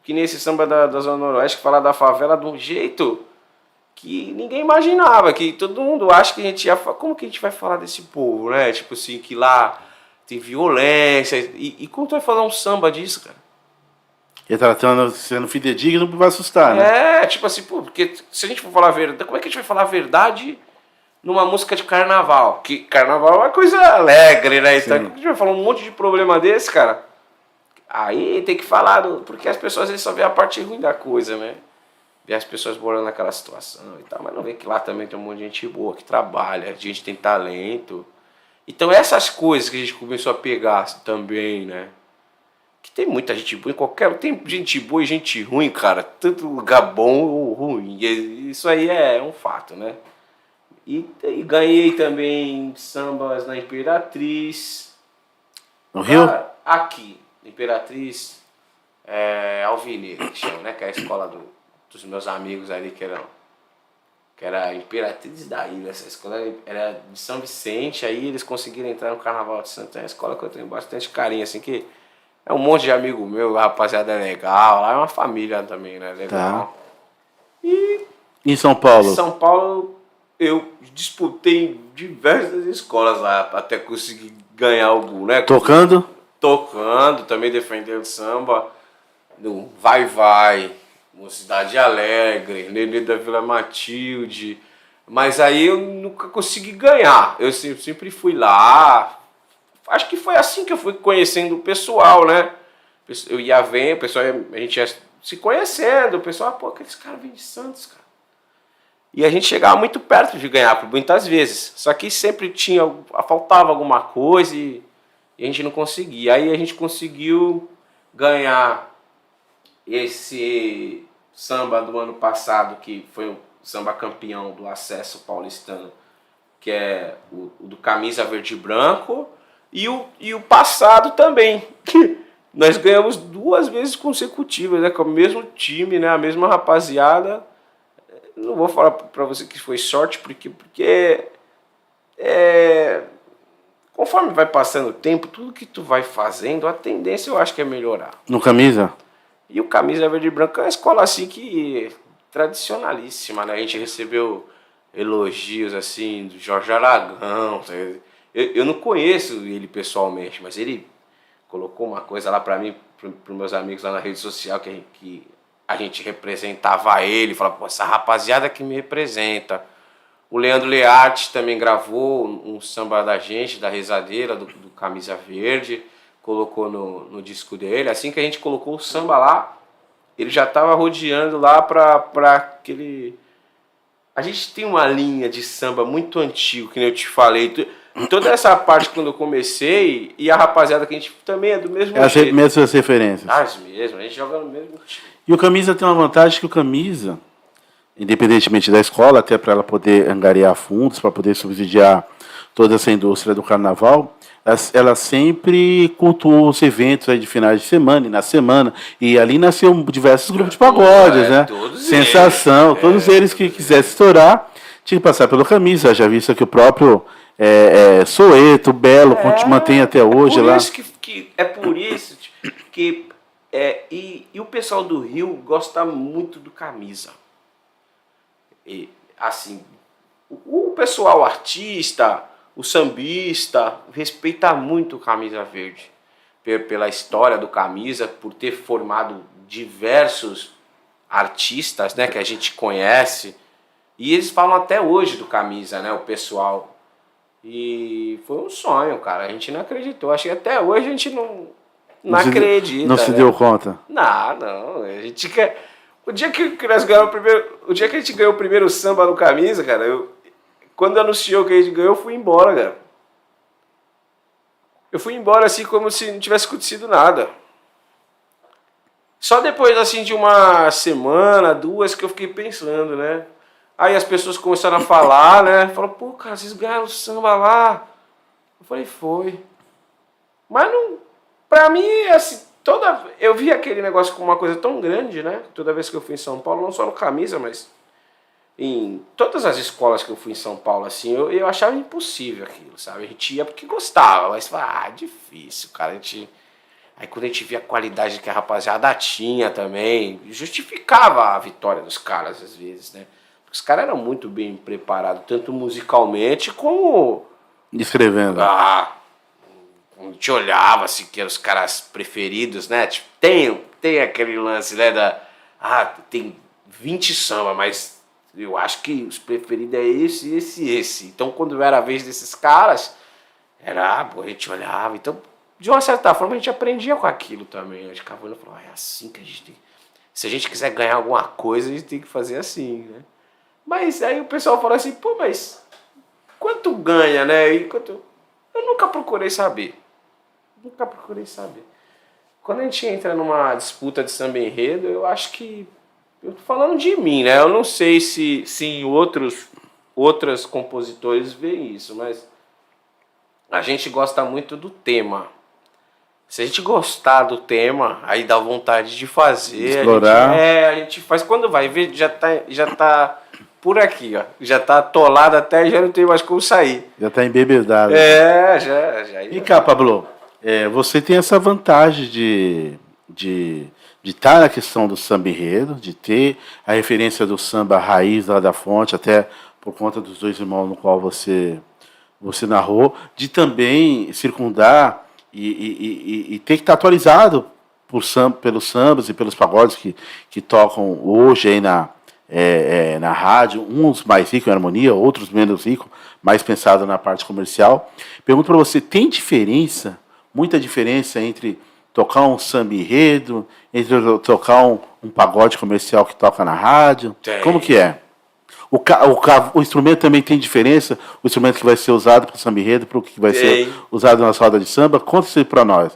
que nesse samba da Zona Noroeste, falar da favela de um jeito que ninguém imaginava, que todo mundo acha que a gente ia falar. Como que a gente vai falar desse povo, né? Tipo assim, que lá tem violência. E como tu vai falar um samba disso, cara? Retratando, sendo fidedigno, não vai assustar, né? Tipo assim, pô, porque se a gente for falar a verdade, como é que a gente vai falar a verdade numa música de carnaval? Que carnaval é uma coisa alegre, né? Então, como a gente vai falar um monte de problema desse, cara? Aí tem que falar, porque as pessoas às vezes só vê a parte ruim da coisa, né? Vê as pessoas morando naquela situação e tal, mas não vê que lá também tem um monte de gente boa, que trabalha, a gente tem talento. Então essas coisas que a gente começou a pegar também, né? Que tem muita gente boa em qualquer... Tem gente boa e gente ruim, cara. Tanto lugar bom ou ruim. Isso aí é um fato, né? E ganhei também sambas na Imperatriz. No Rio? Aqui, Imperatriz Alvineira, que chama, né? Que é a escola dos meus amigos ali, que era a Imperatriz da Ilha. Essa escola era de São Vicente, aí eles conseguiram entrar no Carnaval de Santana. É uma escola que eu tenho bastante carinho, assim, que é um monte de amigo meu, a rapaziada é legal, lá é uma família também, né? Legal. Tá. E em São Paulo? Em São Paulo eu disputei em diversas escolas lá, até conseguir ganhar algum, né? Tocando? Tocando, também defendendo samba, no Vai Vai, Mocidade Alegre, Nenê da Vila Matilde. Mas aí eu nunca consegui ganhar. Eu sempre fui lá. Acho que foi assim que eu fui conhecendo o pessoal, né? Eu ia ver, o pessoal, a gente ia se conhecendo. O pessoal, pô, aqueles caras vêm de Santos, cara. E a gente chegava muito perto de ganhar, muitas vezes. Só que sempre faltava alguma coisa e a gente não conseguia. Aí a gente conseguiu ganhar esse samba do ano passado, que foi o samba campeão do acesso paulistano, que é o do Camisa Verde e Branco. E o passado também, que nós ganhamos 2 vezes consecutivas, né, com o mesmo time, né, a mesma rapaziada. Não vou falar para você que foi sorte, porque conforme vai passando o tempo, tudo que tu vai fazendo, a tendência eu acho que é melhorar. No Camisa? E o Camisa Verde e Branco é uma escola assim que tradicionalíssima, né? A gente recebeu elogios assim do Jorge Aragão. Eu não conheço ele pessoalmente, mas ele colocou uma coisa lá para mim, para os meus amigos lá na rede social, que a gente representava ele, falava, pô, essa rapaziada que me representa. O Leandro Learte também gravou um samba da gente, da Rezadeira, do Camisa Verde, colocou no disco dele. Assim que a gente colocou o samba lá, ele já estava rodeando lá para aquele... A gente tem uma linha de samba muito antigo, que nem eu te falei. Toda essa parte quando eu comecei, e a rapaziada que a gente também é do mesmo jeito. As mesmas referências. As mesmas, a gente joga no mesmo time. E o Camisa tem uma vantagem que o Camisa, independentemente da escola, até para ela poder angariar fundos, para poder subsidiar toda essa indústria do carnaval, ela sempre cultuou os eventos aí de finais de semana e na semana. E ali nasceu diversos grupos de pagodes, né? Sensação, eles. Todos eles que quisessem estourar, tinha que passar pelo Camisa. Já visto que o próprio Soeto, Belo, mantém até hoje lá. É por isso que e o pessoal do Rio gosta muito do Camisa. E, assim, o pessoal artista, o sambista, respeita muito o Camisa Verde. Pela história do Camisa, por ter formado diversos artistas, né, que a gente conhece. E eles falam até hoje do Camisa, né, o pessoal. E foi um sonho, cara. A gente não acreditou. Acho que até hoje a gente não acredita. Não se deu conta? Não. A gente quer... O dia que nós ganhamos o primeiro... O dia que a gente ganhou o primeiro samba no Camisa, cara, quando anunciou que a gente ganhou, eu fui embora, cara. Eu fui embora assim como se não tivesse acontecido nada. Só depois assim de uma semana, 2, que eu fiquei pensando, né? Aí as pessoas começaram a falar, né? Falaram, pô, cara, vocês ganharam o samba lá. Eu falei, foi. Mas não... Pra mim, assim, eu vi aquele negócio como uma coisa tão grande, né? Toda vez que eu fui em São Paulo, não só no Camisa, mas em todas as escolas que eu fui em São Paulo, assim, eu achava impossível aquilo, sabe? A gente ia porque gostava, mas difícil, cara. Aí quando a gente via a qualidade que a rapaziada tinha também, justificava a vitória dos caras às vezes, né? Porque os caras eram muito bem preparados, tanto musicalmente como... Escrevendo. Quando a gente olhava, assim, que eram os caras preferidos, né? Tipo, tem aquele lance, né, tem 20 samba, mas eu acho que os preferidos é esse. Então, quando era a vez desses caras, a gente olhava. Então, de uma certa forma, a gente aprendia com aquilo também. A gente ficava olhando e falava, é assim que a gente tem. Se a gente quiser ganhar alguma coisa, a gente tem que fazer assim, né? Mas aí o pessoal fala assim, pô, mas quanto ganha, né? Eu nunca procurei saber. Quando a gente entra numa disputa de samba enredo, eu acho que... Eu tô falando de mim, né? Eu não sei se em outros compositores veem isso, mas a gente gosta muito do tema. Se a gente gostar do tema, aí dá vontade de fazer. Explorar. A gente faz. Quando vai ver, já tá por aqui, ó. Já tá atolado até, já não tem mais como sair. Já tá embebedado. Já. E cá, Pablo, você tem essa vantagem de estar na questão do samba enredo, de ter a referência do samba raiz lá da fonte, até por conta dos dois irmãos no qual você narrou, de também circundar e ter que estar atualizado pelos sambas e pelos pagodes que tocam hoje aí na rádio, uns mais ricos em harmonia, outros menos ricos, mais pensado na parte comercial. Pergunto para você, tem muita diferença entre tocar um samba enredo, entre tocar um pagode comercial que toca na rádio? Tem. Como que é? O instrumento também tem diferença? O instrumento que vai ser usado para o samba enredo, para o que vai ser usado na roda de samba? Conta isso para nós.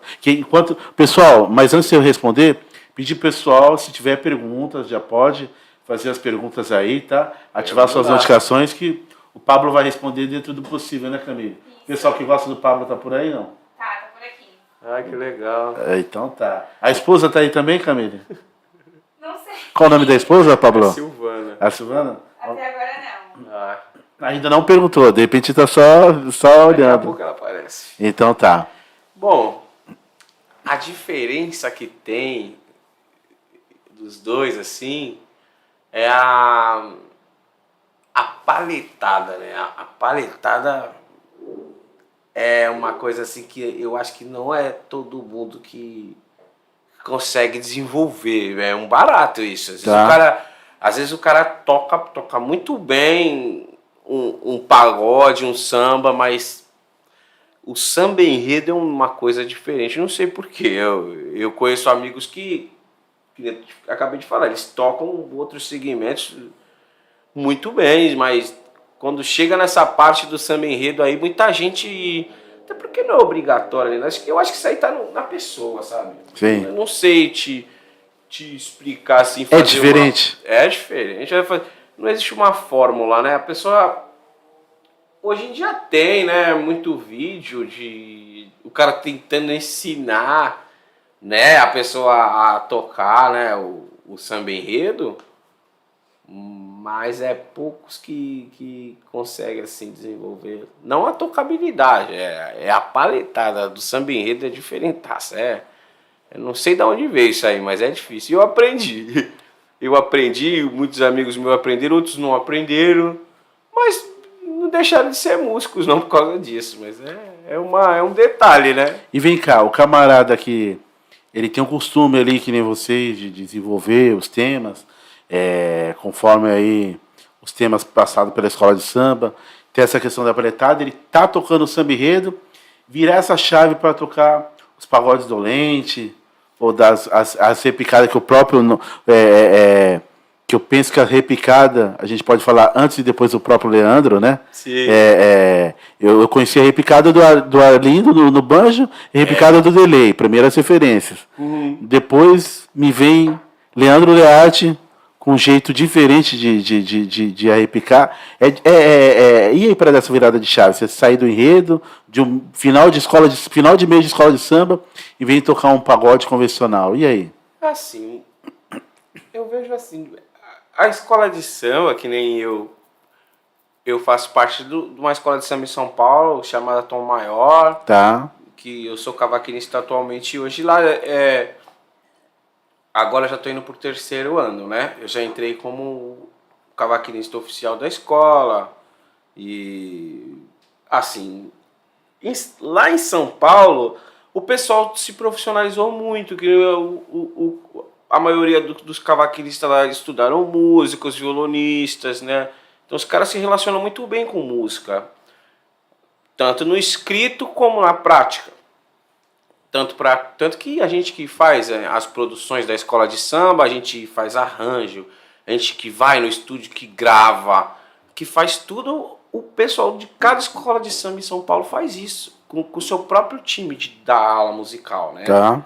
Pessoal, mas antes de eu responder, pedir pro pessoal, se tiver perguntas, já pode fazer as perguntas aí, tá? Ativar suas notificações que o Pablo vai responder dentro do possível, né, Camille? O pessoal que gosta do Pablo tá por aí, não? Tá por aqui. Ah, que legal. Então tá. A esposa tá aí também, Camille? Não sei. Qual o nome da esposa, Pablo? Silvana. A Silvana? Até agora não. Ainda não perguntou, de repente tá só Daqui a olhando. pouco ela aparece. Então tá. Bom, a diferença que tem dos dois, assim, é a paletada, né? A paletada é uma coisa assim que eu acho que não é todo mundo que consegue desenvolver. É um barato isso. Às vezes o cara toca muito bem um pagode, um samba, mas o samba enredo é uma coisa diferente. Não sei porquê. Eu conheço amigos que acabei de falar, eles tocam outros segmentos muito bem, mas quando chega nessa parte do samba enredo aí, muita gente... Até porque não é obrigatório, né? Eu acho que isso aí tá na pessoa, sabe? Sim. Eu não sei te explicar assim. É diferente. É diferente. Não existe uma fórmula, né? A pessoa... Hoje em dia tem, né? Muito vídeo de... O cara tentando ensinar, né? A pessoa a tocar, né? O samba enredo. Mas é poucos que conseguem assim desenvolver. Não a tocabilidade, é a paletada do samba enredo, é diferentaça. Eu não sei de onde veio isso aí, mas é difícil. E eu aprendi. Muitos amigos meus aprenderam, outros não aprenderam. Mas não deixaram de ser músicos não por causa disso. Mas é um detalhe, né? E vem cá, o camarada que ele tem um costume ali, que nem vocês, de desenvolver os temas, conforme aí os temas passados pela escola de samba, tem essa questão da paletada, ele tá tocando o samba enredo, virar essa chave para tocar os pagodes dolente, ou as repicadas que o próprio que eu penso que a repicada, a gente pode falar antes e depois do próprio Leandro, né? Sim. Eu conheci a repicada do Arlindo no banjo e a repicada do Delay, primeiras referências. Depois me vem Leandro Learte com um jeito diferente de repicar. E aí para dessa virada de chave? Você sair do enredo, de um final de mês de escola de samba e vem tocar um pagode convencional. E aí? Assim, eu vejo assim, a escola de samba, que nem eu faço parte de uma escola de samba em São Paulo, chamada Tom Maior, Tá. que eu sou cavaquinista atualmente hoje lá. Agora já estou indo para o 3º ano, né? Eu já entrei como cavaquinista oficial da escola. E, assim, lá em São Paulo, o pessoal se profissionalizou muito. Que a maioria dos cavaquinistas lá estudaram músicos, violonistas, né? Então os caras se relacionam muito bem com música. Tanto no escrito como na prática. Tanto que a gente que faz as produções da escola de samba, a gente faz arranjo, a gente que vai no estúdio, que grava, que faz tudo, o pessoal de cada escola de samba em São Paulo faz isso, com o seu próprio time de dar aula musical, né? Tá.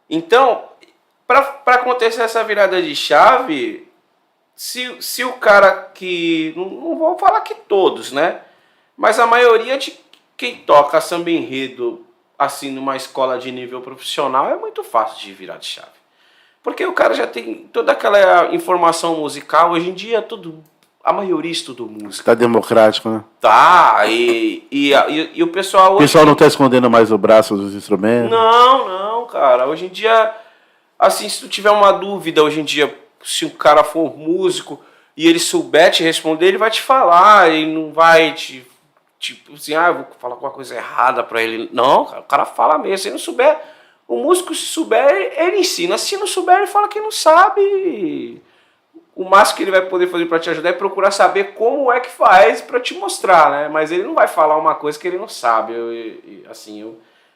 Então, para acontecer essa virada de chave, se o cara que... Não vou falar que todos, né? Mas a maioria de quem toca samba enredo assim numa escola de nível profissional é muito fácil de virar de chave. Porque o cara já tem toda aquela informação musical. Hoje em dia a maioria estudou música. Tá democrático, né? Tá, e o pessoal... O pessoal não tá escondendo mais o braço dos instrumentos? Não, cara. Hoje em dia, assim, se tu tiver uma dúvida, hoje em dia, se o cara for músico e ele souber te responder, ele vai te falar, ele não vai tipo assim, eu vou falar alguma coisa errada pra ele. Não, cara, o cara fala mesmo. Se ele não souber, o músico, se souber, ele ensina. Se não souber, ele fala que não sabe. O máximo que ele vai poder fazer pra te ajudar é procurar saber como é que faz pra te mostrar, né? Mas ele não vai falar uma coisa que ele não sabe.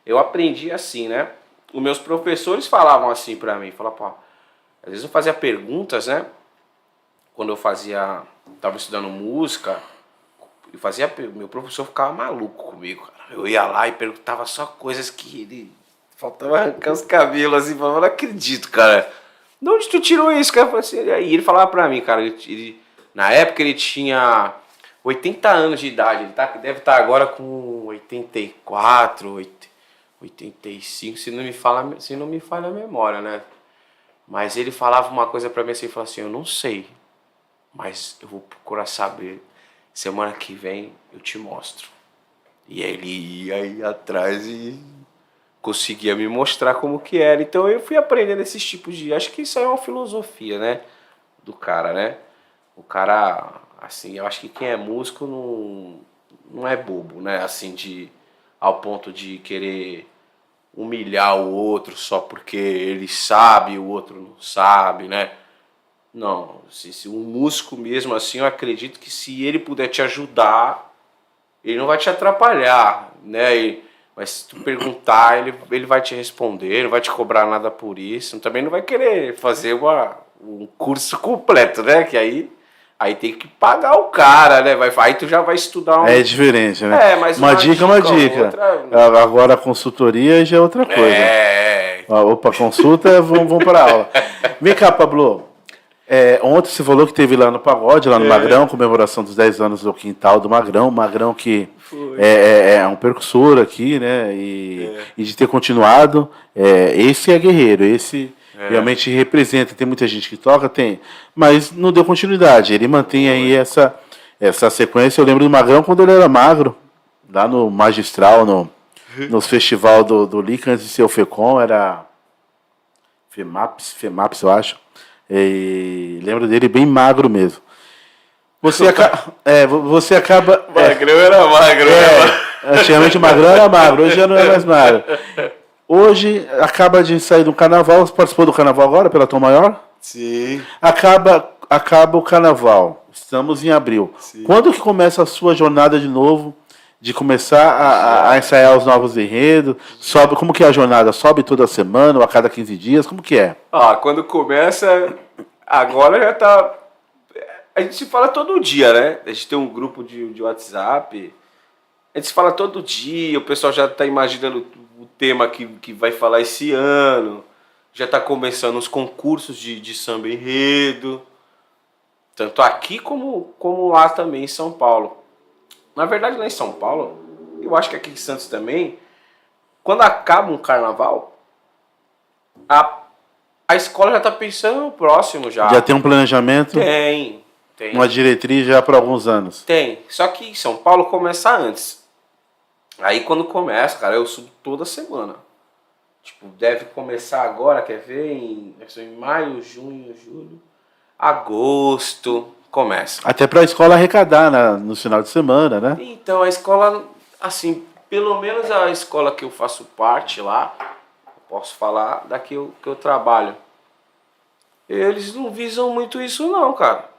Eu aprendi assim, né? Os meus professores falavam assim pra mim. Falavam, pô, às vezes eu fazia perguntas, né? Quando eu tava estudando música... meu professor ficava maluco comigo, cara. Eu ia lá e perguntava só coisas que ele... Faltava arrancar os cabelos, assim. Eu não acredito, cara. De onde tu tirou isso, cara? E ele falava pra mim, cara, na época ele tinha 80 anos de idade. Ele deve estar agora com 84, 85, se não me falha a memória, né? Mas ele falava uma coisa pra mim assim, ele falava assim, eu não sei, mas eu vou procurar saber. Semana que vem eu te mostro. E aí ele ia atrás e conseguia me mostrar como que era. Então eu fui aprendendo esses tipos de... Acho que isso é uma filosofia, né? Do cara, né? O cara, assim, eu acho que quem é músico não é bobo, né? Assim, ao ponto de querer humilhar o outro só porque ele sabe e o outro não sabe, né? Não, se um músico mesmo assim, eu acredito que se ele puder te ajudar, ele não vai te atrapalhar, né? Mas se tu perguntar, ele vai te responder, não vai te cobrar nada por isso. Também não vai querer fazer um curso completo, né? Que aí tem que pagar o cara, né? Aí tu já vai estudar É diferente, né? Mas uma dica é uma dica. Outra... Agora a consultoria já é outra coisa. Opa, consulta, vamos para a aula. Vem cá, Pablo. Ontem você falou que teve lá no Pagode, lá no Magrão, comemoração dos 10 anos do Quintal do Magrão. Magrão que é um percussor aqui, né? E de ter continuado. Esse é guerreiro, esse realmente representa. Tem muita gente que toca, mas não deu continuidade. Ele mantém aí essa sequência. Eu lembro do Magrão quando ele era magro, lá no Magistral, nos festival do Lica, antes de ser o FECOM, era FEMAPS, eu acho. E lembro dele bem magro mesmo. Você acaba. Magrão era magro. Antigamente o Magrão era magro, hoje já não é mais magro. Hoje acaba de sair do carnaval. Você participou do carnaval agora pela Tom Maior? Sim. Acaba o carnaval. Estamos em abril. Sim. Quando que começa a sua jornada de novo de começar a ensaiar os novos enredos? Sobe, como que é a jornada? Sobe toda semana ou a cada 15 dias? Como que é? Quando começa, agora já tá... A gente se fala todo dia, né? A gente tem um grupo de WhatsApp, a gente se fala todo dia, o pessoal já tá imaginando o tema que vai falar esse ano, já tá começando os concursos de samba enredo, tanto aqui como lá também em São Paulo. Na verdade, lá em São Paulo, eu acho que aqui em Santos também, quando acaba um carnaval, a escola já tá pensando no próximo já. Já tem um planejamento? Tem. Uma diretriz já para alguns anos? Tem. Só que em São Paulo começa antes. Aí quando começa, cara, eu subo toda semana. Tipo, deve começar agora, quer ver? Em maio, junho, julho, agosto, começa. Até para a escola arrecadar no final de semana, né? Então, a escola, assim, pelo menos a escola que eu faço parte lá, posso falar da que eu trabalho, eles não visam muito isso não, cara.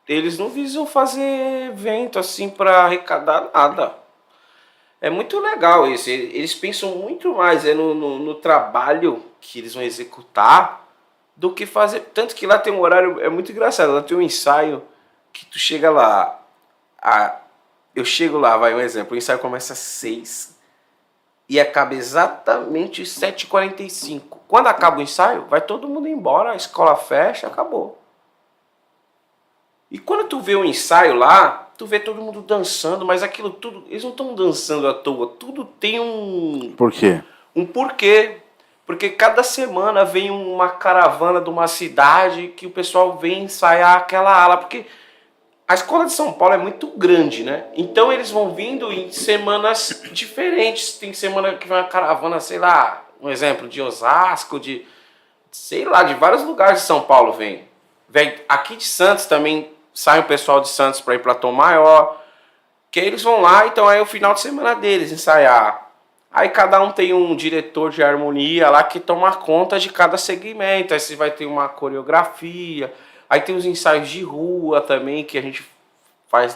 Eles não visam fazer evento assim para arrecadar nada. É muito legal isso. Eles pensam muito mais no trabalho que eles vão executar do que fazer. Tanto que lá tem um horário, é muito engraçado. Lá tem um ensaio que tu chega lá. Eu chego lá, vai um exemplo. O ensaio começa às 6 e acaba exatamente às 7h45. Quando acaba o ensaio, vai todo mundo embora, a escola fecha, acabou. E quando tu vê o ensaio lá, tu vê todo mundo dançando, mas aquilo tudo, eles não estão dançando à toa, tudo tem um... Por quê? Um porquê. Porque cada semana vem uma caravana de uma cidade que o pessoal vem ensaiar aquela ala, porque a escola de São Paulo é muito grande, né? Então eles vão vindo em semanas diferentes. Tem semana que vem uma caravana, sei lá, um exemplo, de Osasco, de vários lugares de São Paulo vem. Aqui de Santos também sai o pessoal de Santos para ir para Tom Maior, que eles vão lá, então aí é o final de semana deles ensaiar. Aí cada um tem um diretor de harmonia lá que toma conta de cada segmento. Aí você vai ter uma coreografia, aí tem os ensaios de rua também que a gente faz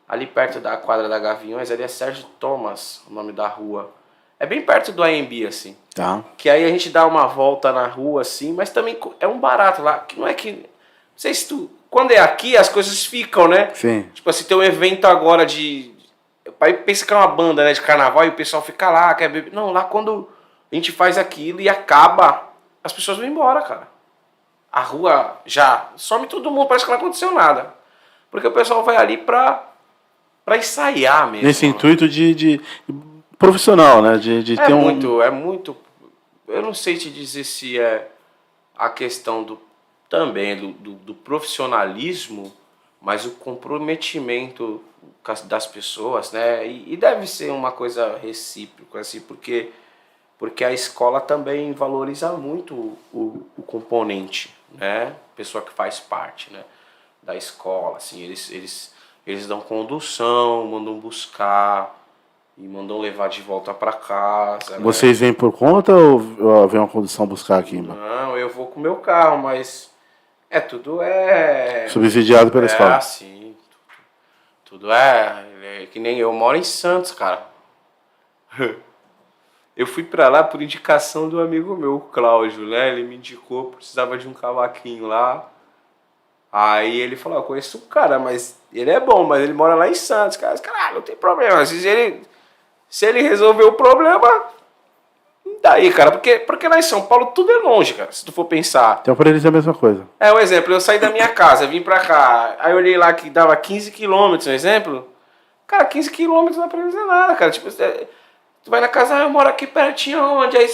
ali perto da quadra da Gaviões, ali é Sérgio Thomas, o nome da rua. É bem perto do AMB, assim. Tá. Que aí a gente dá uma volta na rua, assim, mas também é um barato lá. Que não é que... Não sei se tu... Quando é aqui, as coisas ficam, né? Sim. Tipo assim, tem um evento agora de... Aí pensa que é uma banda, né, de carnaval e o pessoal fica lá, quer beber. Não, lá quando a gente faz aquilo e acaba, as pessoas vão embora, cara. A rua já some todo mundo, parece que não aconteceu nada. Porque o pessoal vai ali pra ensaiar mesmo. Nesse intuito de profissional, né? De ter É muito... Eu não sei te dizer se é a questão também do profissionalismo, mas o comprometimento das pessoas, né? E deve ser uma coisa recíproca, assim, porque a escola também valoriza muito o componente, né? Pessoa que faz parte, né, da escola, assim, eles dão condução, mandam buscar e mandam levar de volta para casa. Vocês vêm por conta ou vem uma condução buscar aqui? Não, eu vou com o meu carro, mas tudo subsidiado pela escola. É assim, tudo é que nem eu moro em Santos, cara. Eu fui pra lá por indicação do amigo meu, o Cláudio, né? Ele me indicou, precisava de um cavaquinho lá. Aí ele falou, eu conheço um cara, mas ele é bom, mas ele mora lá em Santos. Cara, não tem problema. Se ele resolver o problema, daí, cara. Porque lá em São Paulo tudo é longe, cara, se tu for pensar. Então pra eles é a mesma coisa. Um exemplo, eu saí da minha casa, vim pra cá, aí eu olhei lá que dava 15 quilômetros, um exemplo. Cara, 15 quilômetros não é pra eles nada, cara. Tipo, tu vai na casa, eu moro aqui pertinho, onde? Aí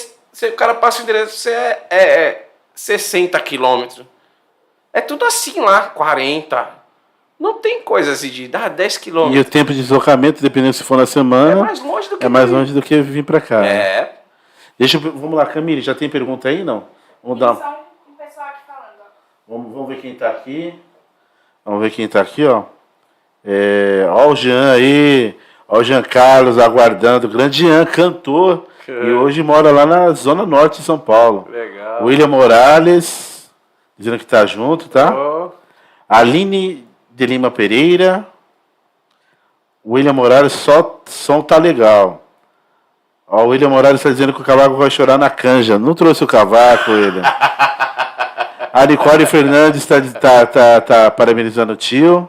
o cara passa o endereço, você é 60 quilômetros. É tudo assim lá, 40. Não tem coisa assim de dar 10 quilômetros. E o tempo de deslocamento, dependendo se for na semana, é mais longe do que vir pra cá. Né? Vamos lá, Camille, já tem pergunta aí, não? Vamos dar. Só um pessoal aqui falando, ó. Vamos ver quem tá aqui. Vamos ver quem tá aqui, ó. Ó o Jean aí. Ó o Jean Carlos aguardando. Grande Jean, cantor. E hoje mora lá na Zona Norte de São Paulo. Legal. William Morales, dizendo que tá junto, tá? Aline de Lima Pereira. O William Morales, só som tá legal. Ó, o William Morales está dizendo que o cavaco vai chorar na canja. Não trouxe o cavaco, William. A Nicole Fernandes tá parabenizando o tio.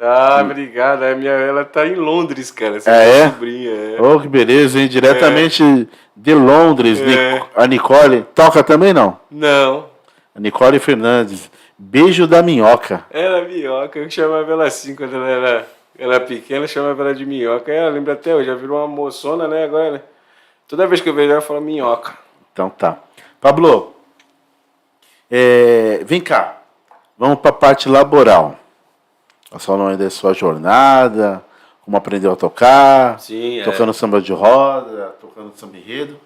Ah, obrigado. Ela tá em Londres, cara. Essa É? sobrinha. É. Oh, que beleza, hein? Diretamente de Londres. É. A Nicole. Toca também, não? Não. A Nicole Fernandes. Beijo da minhoca. Ela é minhoca. Eu chamava ela assim quando ela era pequena. Eu chamava ela de minhoca. Ela lembra até hoje. Já virou uma moçona, né? Agora, né? Toda vez que eu vejo ela, eu falo minhoca. Então tá. Pablo, vem cá. Vamos para a parte laboral. Nós falamos aí da sua jornada, como aprendeu a tocar, Sim, tocando samba de roda, tocando samba enredo.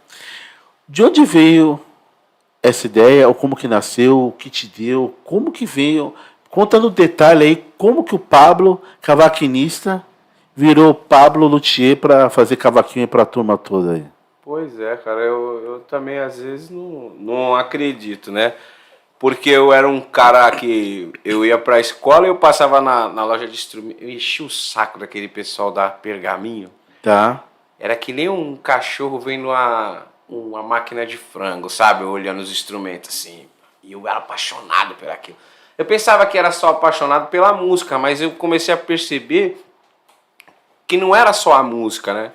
De onde veio essa ideia, ou como que nasceu, o que te deu, como que veio? Conta no detalhe aí como que o Pablo, cavaquinista, virou Pablo Luthier para fazer cavaquinho para a turma toda aí. Pois é, cara. Eu também às vezes não acredito, né? Porque eu era um cara que eu ia pra escola e eu passava na loja de instrumentos, eu enchia o saco daquele pessoal da Pergaminho. Tá? Era que nem um cachorro vendo uma máquina de frango, sabe? Olhando os instrumentos assim. E eu era apaixonado por aquilo. Eu pensava que era só apaixonado pela música, mas eu comecei a perceber que não era só a música, né?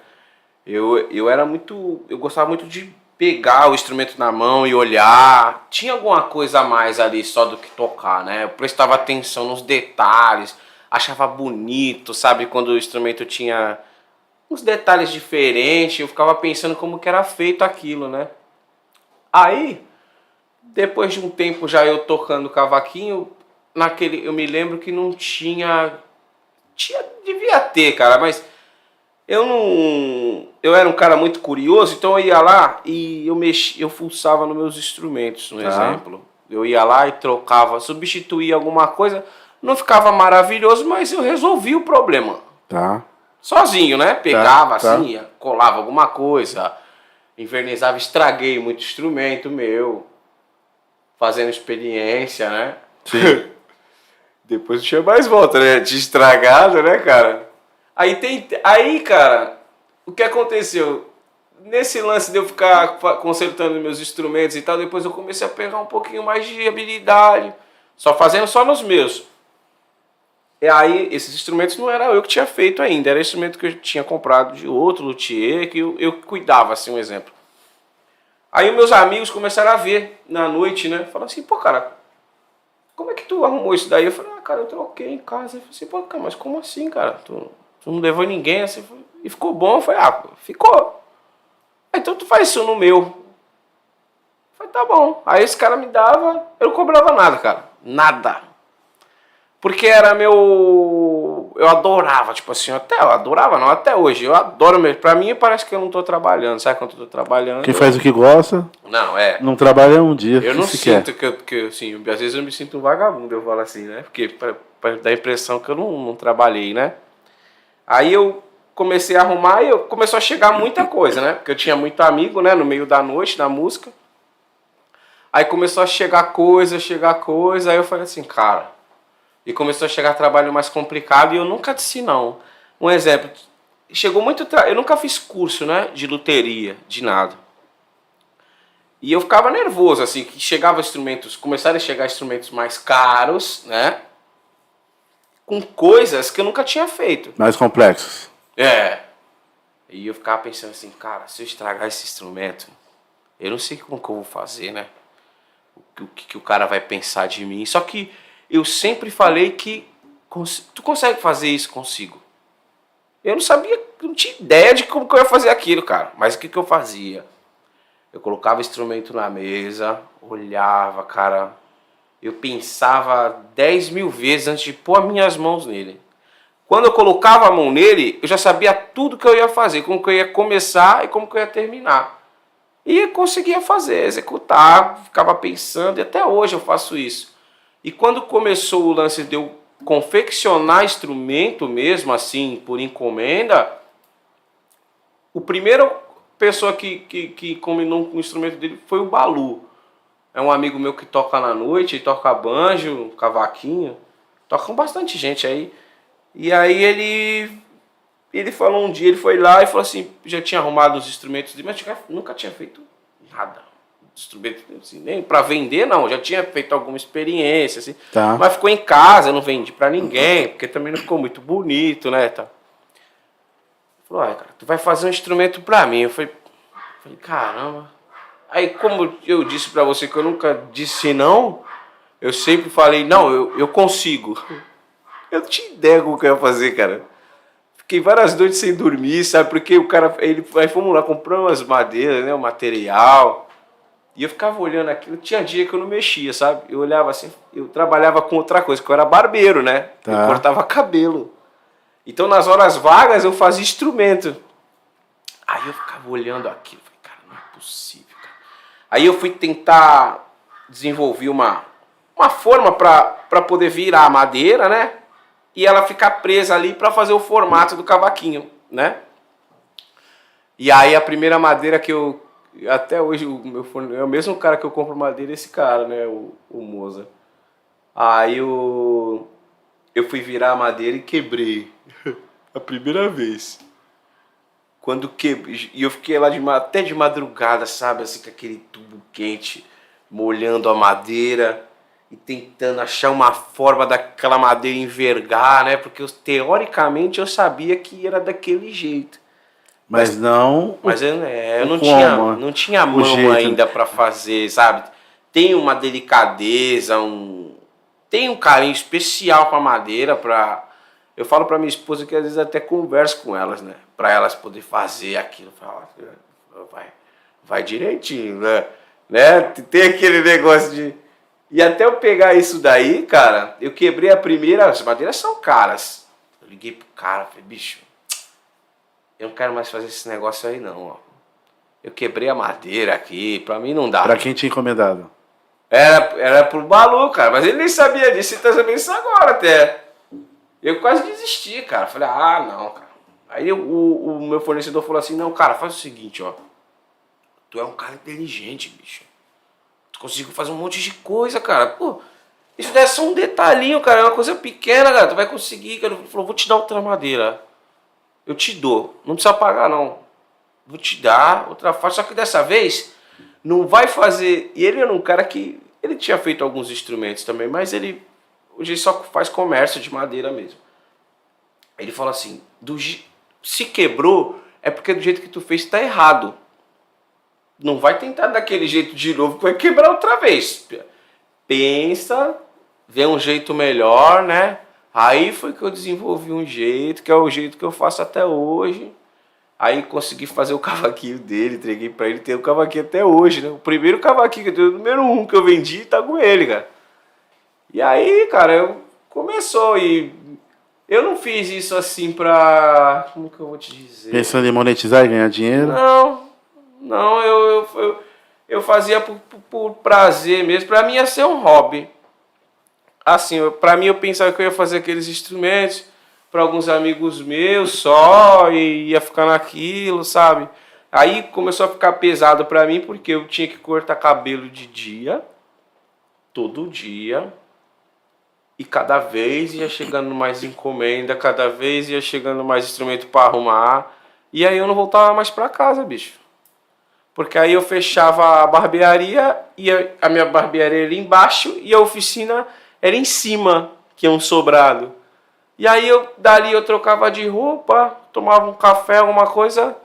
Eu gostava muito de pegar o instrumento na mão e olhar. Tinha alguma coisa a mais ali só do que tocar, né? Eu prestava atenção nos detalhes, achava bonito, sabe? Quando o instrumento tinha uns detalhes diferentes, eu ficava pensando como que era feito aquilo, né? Aí, depois de um tempo já eu tocando cavaquinho, eu me lembro que não devia ter, cara, mas eu era um cara muito curioso, então eu ia lá e eu fuçava nos meus instrumentos, no exemplo. Eu ia lá e trocava, substituía alguma coisa, não ficava maravilhoso, mas eu resolvi o problema. Tá. Sozinho, né? Pegava assim, colava alguma coisa, invernizava, estraguei muito instrumento meu, fazendo experiência, né? Sim. Depois não tinha mais volta, né? Tinha estragado, né, cara? Aí, cara, o que aconteceu? Nesse lance de eu ficar consertando meus instrumentos e tal, depois eu comecei a pegar um pouquinho mais de habilidade, fazendo só nos meus. E aí, esses instrumentos não era eu que tinha feito ainda, era instrumento que eu tinha comprado de outro luthier, que eu cuidava, assim, um exemplo. Aí meus amigos começaram a ver na noite, né? Falaram assim, pô, cara, como é que tu arrumou isso daí? Eu falei, cara, eu troquei em casa. Eu falei assim, pô, cara, mas como assim, cara? Tu não levou ninguém, assim, e ficou bom? Eu falei, ficou. Então tu faz isso no meu. Eu falei, tá bom. Aí esse cara me dava, eu não cobrava nada, cara. Nada. Porque era meu... Eu adorava, tipo assim, até hoje. Eu adoro mesmo. Pra mim parece que eu não tô trabalhando. Sabe quando eu tô trabalhando? Quem faz o que gosta, não trabalha um dia. Eu não sinto que assim, às vezes eu me sinto um vagabundo, eu falo assim, né? Porque pra dar a impressão que eu não trabalhei, né? Aí eu comecei a arrumar e começou a chegar muita coisa, né? Porque eu tinha muito amigo, né? No meio da noite, na música. Aí começou a chegar coisa. Aí eu falei assim, cara... E começou a chegar trabalho mais complicado e eu nunca disse não. Um exemplo, chegou muito... Eu nunca fiz curso, né? De luteria, de nada. E eu ficava nervoso, assim, que começaram a chegar instrumentos mais caros, né? Com coisas que eu nunca tinha feito. Mais complexos. E eu ficava pensando assim, cara, se eu estragar esse instrumento, eu não sei como que eu vou fazer, né? O que o cara vai pensar de mim. Só que eu sempre falei que tu consegue fazer isso consigo. Eu não sabia, não tinha ideia de como que eu ia fazer aquilo, cara. Mas o que eu fazia? Eu colocava o instrumento na mesa, olhava, cara. Eu pensava 10 mil vezes antes de pôr as minhas mãos nele. Quando eu colocava a mão nele, eu já sabia tudo que eu ia fazer, como que eu ia começar e como que eu ia terminar. E eu conseguia fazer, executar, ficava pensando, e até hoje eu faço isso. E quando começou o lance de eu confeccionar instrumento mesmo, assim, por encomenda, o primeiro pessoa que combinou com o instrumento dele foi o Balu. É um amigo meu que toca na noite, toca banjo, cavaquinho, toca com bastante gente aí. E aí ele ele falou um dia, ele foi lá e falou assim, já tinha arrumado os instrumentos, mas nunca tinha feito nada. Instrumento assim, nem para vender, não. Já tinha feito alguma experiência, assim. Tá. Mas ficou em casa, não vendi para ninguém, porque também não ficou muito bonito, né? Tá. Falou, cara, tu vai fazer um instrumento para mim. Eu falei, caramba. Aí, como eu disse para você que eu nunca disse não, eu sempre falei, não, eu consigo. Eu não tinha ideia do que eu ia fazer, cara. Fiquei várias noites sem dormir, sabe? Porque o cara, aí fomos lá, compramos umas madeiras, né? O material. E eu ficava olhando aquilo, tinha dia que eu não mexia, sabe? Eu olhava assim, eu trabalhava com outra coisa, que eu era barbeiro, né? Tá. Eu cortava cabelo. Então, nas horas vagas, eu fazia instrumento. Aí eu ficava olhando aquilo, falei, cara, não é possível, cara. Aí eu fui tentar desenvolver uma forma para poder virar a madeira, né? E ela ficar presa ali para fazer o formato do cavaquinho, né? E aí a primeira madeira que eu... Até hoje o meu forno é o mesmo cara que eu compro madeira, esse cara, né? O Moza. Aí eu fui virar a madeira e quebrei. A primeira vez. Quando quebrei. E eu fiquei lá até de madrugada, sabe? Assim, com aquele tubo quente, molhando a madeira e tentando achar uma forma daquela madeira envergar, né? Porque teoricamente eu sabia que era daquele jeito. Mas não... Mas eu não tinha mão jeito. ainda para fazer, sabe? Tem uma delicadeza, tem um carinho especial com a madeira para... Eu falo para minha esposa que às vezes até converso com elas, né? Para elas poder fazer aquilo. Vai direitinho, né? Tem aquele negócio de... E até eu pegar isso daí, cara, eu quebrei a primeira... As madeiras são caras. Eu liguei pro cara, falei, bicho, eu não quero mais fazer esse negócio aí não, ó. Eu quebrei a madeira aqui, pra mim não dá. Pra quem tinha encomendado? Era pro Balu, cara, mas ele nem sabia disso, ele tá sabendo isso agora até. Eu quase desisti, cara. Falei, não, cara. Aí o meu fornecedor falou assim, não, cara, faz o seguinte, ó. Tu é um cara inteligente, bicho. Tu conseguiu fazer um monte de coisa, cara. Pô, isso daí é só um detalhinho, cara, é uma coisa pequena, cara. Tu vai conseguir, cara. Ele falou, vou te dar outra madeira. Eu te dou, não precisa pagar não. Vou te dar outra faixa, só que dessa vez não vai fazer... E ele era um cara que... Ele tinha feito alguns instrumentos também, mas ele hoje só faz comércio de madeira mesmo. Ele falou assim, se quebrou, é porque do jeito que tu fez tá errado. Não vai tentar daquele jeito de novo, vai quebrar outra vez. Pensa, vê um jeito melhor, né? Aí foi que eu desenvolvi um jeito, que é o jeito que eu faço até hoje. Aí consegui fazer o cavaquinho dele, entreguei pra ele, tem o cavaquinho até hoje, né? O primeiro cavaquinho, o número 1 que eu vendi, tá com ele, cara. E aí, cara, começou e eu não fiz isso assim pra... Como que eu vou te dizer? Pensando em monetizar e ganhar dinheiro? Não, eu fazia por prazer mesmo. Pra mim ia ser um hobby. Assim, pra mim eu pensava que eu ia fazer aqueles instrumentos para alguns amigos meus só e ia ficar naquilo, sabe? Aí começou a ficar pesado pra mim porque eu tinha que cortar cabelo de dia, todo dia, e cada vez ia chegando mais encomenda, cada vez ia chegando mais instrumento para arrumar, e aí eu não voltava mais pra casa, bicho. Porque aí eu fechava a barbearia, e a minha barbearia era embaixo e a oficina era em cima, que é um sobrado. E aí dali eu trocava de roupa, tomava um café, alguma coisa,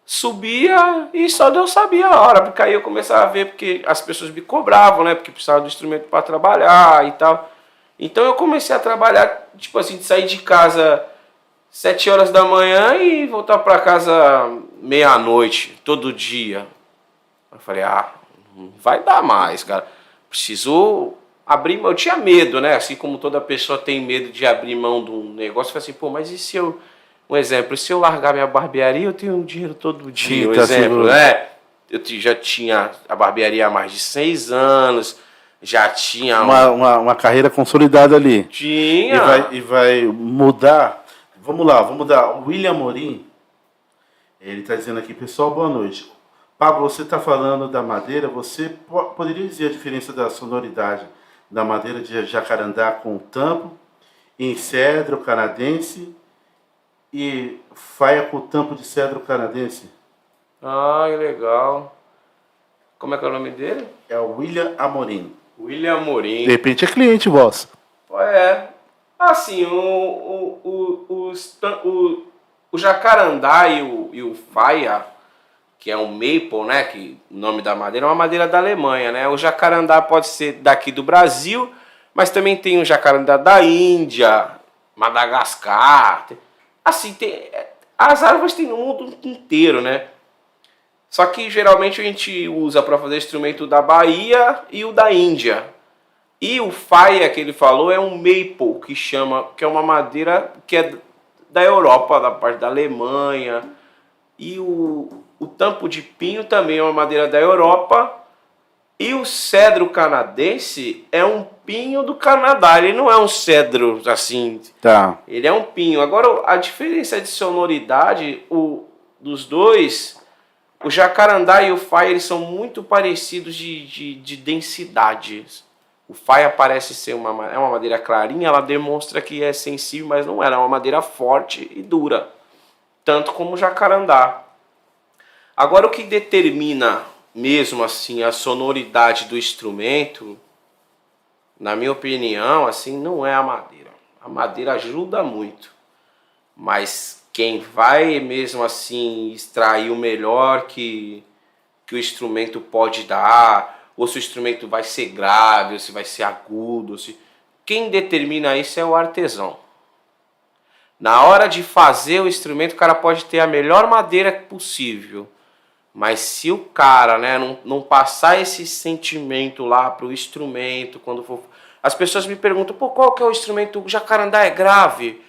subia e só Deus sabia a hora. Porque aí eu começava a ver, porque as pessoas me cobravam, né? Porque precisava do instrumento para trabalhar e tal. Então eu comecei a trabalhar, tipo assim, de sair de casa 7 horas da manhã e voltar para casa meia-noite, todo dia. Eu falei, não vai dar mais, cara. Preciso abrir mão. Eu tinha medo, né? Assim como toda pessoa tem medo de abrir mão de um negócio. Eu falei assim, pô, mas e se eu... Um exemplo, se eu largar minha barbearia, eu tenho dinheiro todo dia. Sim, um tá exemplo, seguro. né? Eu já tinha a barbearia há mais de 6 anos. Já tinha... Uma carreira consolidada ali. Tinha. E vai mudar. Vamos lá, vamos mudar. O William Morim, ele está dizendo aqui, pessoal, boa noite. Pablo, você está falando da madeira, você poderia dizer a diferença da sonoridade da madeira de jacarandá com tampo, em cedro canadense e faia com tampo de cedro canadense. Ah, que legal. Como é que é o nome dele? É o William Amorim. William Amorim. De repente é cliente vosso. É. Assim, o jacarandá e o faia, que é um maple, né? Que o nome da madeira é uma madeira da Alemanha, né? O jacarandá pode ser daqui do Brasil, mas também tem o jacarandá da Índia, Madagascar. Assim, as árvores tem no mundo inteiro, né? Só que geralmente a gente usa para fazer instrumento da Bahia e o da Índia. E o faia que ele falou é um maple, que é uma madeira que é da Europa, da parte da Alemanha. E o tampo de pinho também é uma madeira da Europa. E o cedro canadense é um pinho do Canadá. Ele não é um cedro assim. Tá. Ele é um pinho. Agora, a diferença de sonoridade dos dois, o jacarandá e o faia, eles são muito parecidos de densidade. O faia parece ser uma madeira clarinha, ela demonstra que é sensível, mas não é. Ela é uma madeira forte e dura. Tanto como o jacarandá. Agora, o que determina mesmo assim a sonoridade do instrumento, na minha opinião, assim, não é a madeira. A madeira ajuda muito, mas quem vai mesmo assim extrair o melhor que o instrumento pode dar, ou se o instrumento vai ser grave, ou se vai ser agudo, quem determina isso é o artesão. Na hora de fazer o instrumento, o cara pode ter a melhor madeira possível, mas se o cara, né, não passar esse sentimento lá pro instrumento, quando for... As pessoas me perguntam, pô, qual que é o instrumento? O jacarandá é grave?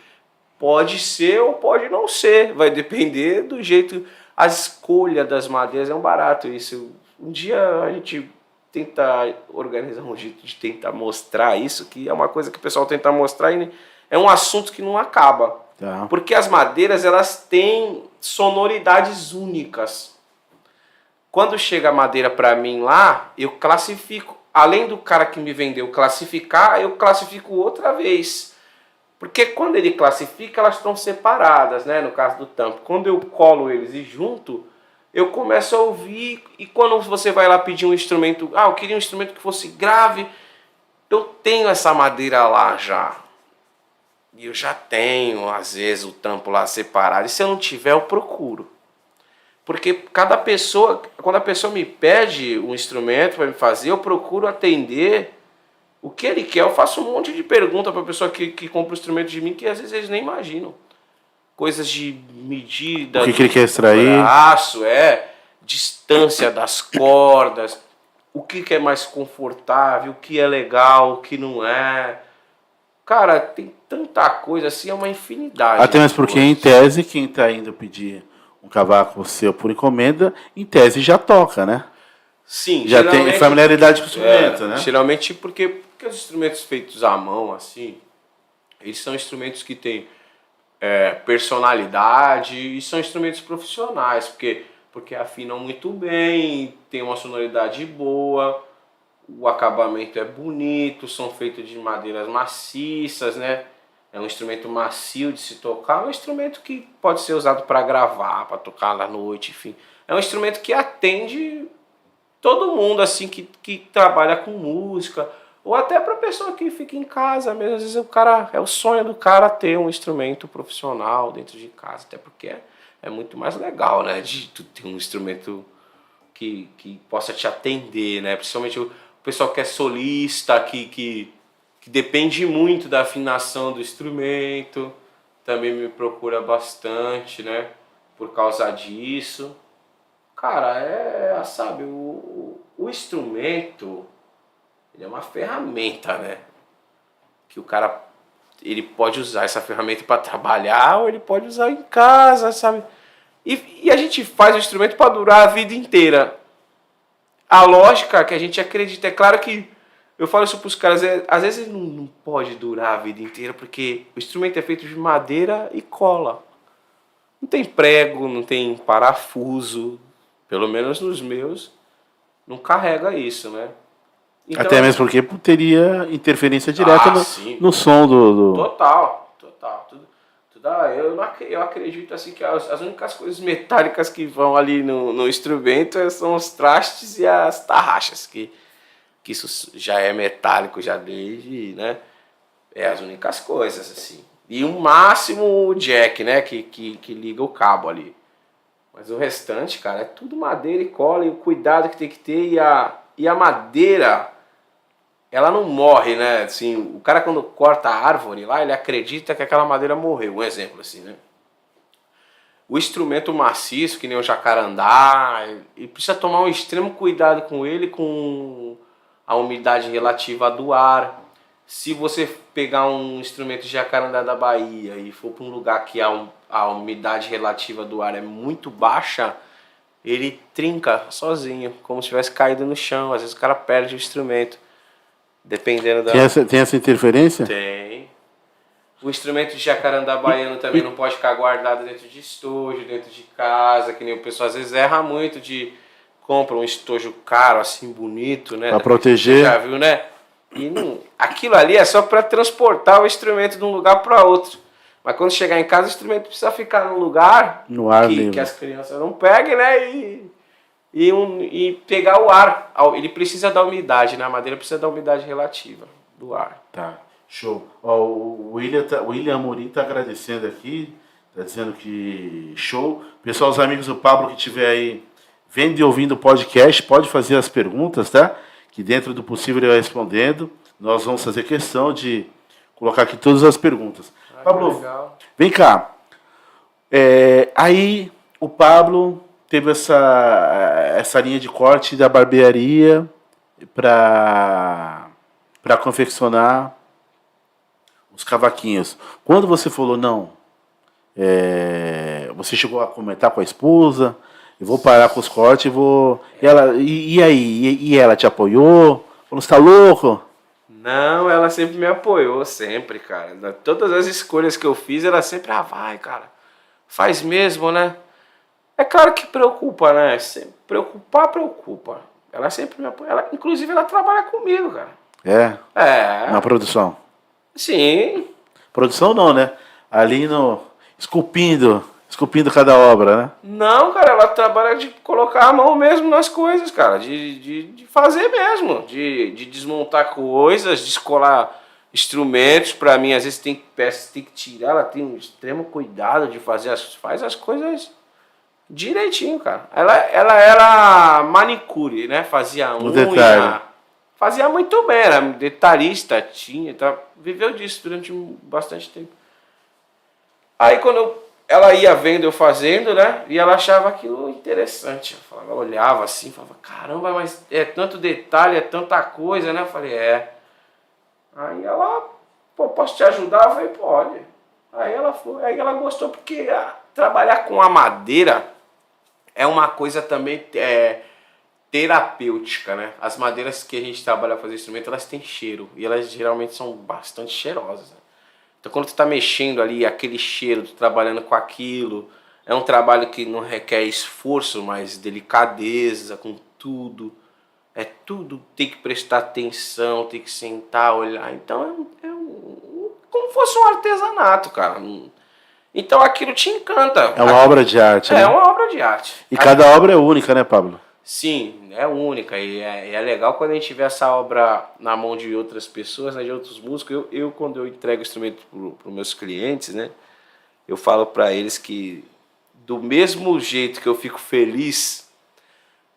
Pode ser ou pode não ser, vai depender do jeito. A escolha das madeiras é um barato isso. Um dia a gente tenta organizar um jeito de tentar mostrar isso, que é uma coisa que o pessoal tenta mostrar e é um assunto que não acaba. Tá. Porque as madeiras, elas têm sonoridades únicas. Quando chega a madeira para mim lá, eu classifico. Além do cara que me vendeu classificar, eu classifico outra vez. Porque quando ele classifica, elas estão separadas, né? No caso do tampo. Quando eu colo eles e junto, eu começo a ouvir. E quando você vai lá pedir um instrumento, eu queria um instrumento que fosse grave, eu tenho essa madeira lá já. E eu já tenho, às vezes, o tampo lá separado. E se eu não tiver, eu procuro. Porque cada pessoa, quando a pessoa me pede um instrumento para me fazer, eu procuro atender o que ele quer. Eu faço um monte de perguntas para a pessoa que compra o instrumento de mim que às vezes eles nem imaginam. Coisas de medida, O que ele quer extrair? Braço, distância das cordas, o que é mais confortável, o que é legal, o que não é. Cara, tem tanta coisa assim, é uma infinidade. Até mesmo porque, em tese, quem está indo pedir um cavaco seu por encomenda, em tese já toca, né? Sim, já tem familiaridade com o instrumento, né? Geralmente porque os instrumentos feitos à mão, assim, eles são instrumentos que têm personalidade e são instrumentos profissionais, porque afinam muito bem, tem uma sonoridade boa, o acabamento é bonito, são feitos de madeiras maciças, né? É um instrumento macio de se tocar, é um instrumento que pode ser usado para gravar, para tocar na noite, enfim. É um instrumento que atende todo mundo assim que trabalha com música, ou até para pessoa que fica em casa mesmo. Às vezes é o sonho do cara ter um instrumento profissional dentro de casa, até porque é muito mais legal, né, de tu ter um instrumento que possa te atender, né? Principalmente o pessoal que é solista, que depende muito da afinação do instrumento, também me procura bastante, né, por causa disso. Cara, sabe, o instrumento, ele é uma ferramenta, né, que o cara, ele pode usar essa ferramenta para trabalhar ou ele pode usar em casa, sabe, e a gente faz o instrumento para durar a vida inteira. A lógica que a gente acredita, é claro que eu falo isso para os caras, às vezes não pode durar a vida inteira, porque o instrumento é feito de madeira e cola. Não tem prego, não tem parafuso, pelo menos nos meus, não carrega isso, né? Então, até mesmo porque teria interferência direta no som do... Total. Tudo Eu acredito assim que as únicas coisas metálicas que vão ali no instrumento são os trastes e as tarraxas, que isso já é metálico já desde, né? É as únicas coisas, assim. E o máximo o jack, né? Que liga o cabo ali. Mas o restante, cara, é tudo madeira e cola, e o cuidado que tem que ter, e a madeira, ela não morre, né? Assim, o cara quando corta a árvore lá, ele acredita que aquela madeira morreu. Um exemplo assim, né? O instrumento maciço, que nem o jacarandá, ele precisa tomar um extremo cuidado com ele, com a umidade relativa do ar. Se você pegar um instrumento de jacarandá da Bahia e for para um lugar que a umidade relativa do ar é muito baixa, ele trinca sozinho, como se tivesse caído no chão. Às vezes o cara perde o instrumento, dependendo da... Tem essa interferência? Tem. O instrumento de jacarandá baiano também não pode ficar guardado dentro de estojo, dentro de casa, que nem o pessoal às vezes erra muito de... Compra um estojo caro, assim, bonito, né? Para proteger. Você já viu, né? E não, aquilo ali é só para transportar o instrumento de um lugar para outro. Mas quando chegar em casa, o instrumento precisa ficar num lugar no ar livre, que as crianças não peguem, né? E pegar o ar. Ele precisa da umidade, né? A madeira precisa da umidade relativa do ar. Tá, show. Ó, o William Amorim tá agradecendo aqui, tá dizendo que show. Pessoal, os amigos do Pablo que estiver aí vendo e ouvindo o podcast, pode fazer as perguntas, tá? Que dentro do possível ele vai respondendo. Nós vamos fazer questão de colocar aqui todas as perguntas. Pablo, vem cá. Aí o Pablo teve essa linha de corte da barbearia para confeccionar os cavaquinhos. Quando você falou não, você chegou a comentar com a esposa, eu vou parar com os cortes, e aí? E ela te apoiou? Falou, você tá louco? Não, ela sempre me apoiou, sempre, cara. Todas as escolhas que eu fiz, ela sempre, vai, cara, faz mesmo, né? É claro que preocupa, né? Preocupa. Ela sempre me apoia. Inclusive, ela trabalha comigo, cara. É? Na produção? Sim. Produção não, né? Ali esculpindo cada obra, né? Não, cara, ela trabalha de colocar a mão mesmo nas coisas, cara. De fazer mesmo. De desmontar coisas, descolar instrumentos. Pra mim, às vezes tem peças que tem que tirar. Ela tem um extremo cuidado de faz as coisas direitinho, cara. Ela era manicure, né? Fazia unha. Detalhe. Fazia muito bem, era detalhista, viveu disso durante bastante tempo. Aí quando ela ia vendo eu fazendo, né? E ela achava aquilo interessante. Ela olhava assim, falava, caramba, mas é tanto detalhe, é tanta coisa, né? Eu falei, Aí ela, posso te ajudar? Eu falei, pode. Aí ela gostou, porque trabalhar com a madeira é uma coisa também terapêutica, né? As madeiras que a gente trabalha para fazer instrumento, elas têm cheiro. E elas geralmente são bastante cheirosas, né? Então quando tu tá mexendo ali, aquele cheiro, tu trabalhando com aquilo, é um trabalho que não requer esforço, mas delicadeza, com tudo. Tudo tem que prestar atenção, tem que sentar, olhar. Então como fosse um artesanato, cara. Então aquilo te encanta. É uma obra de arte, né? É uma obra de arte. E cada obra é única, né, Pablo? Sim, é única e é legal quando a gente vê essa obra na mão de outras pessoas, né, de outros músicos. Quando eu entrego o instrumento para os meus clientes, né, eu falo para eles que do mesmo jeito que eu fico feliz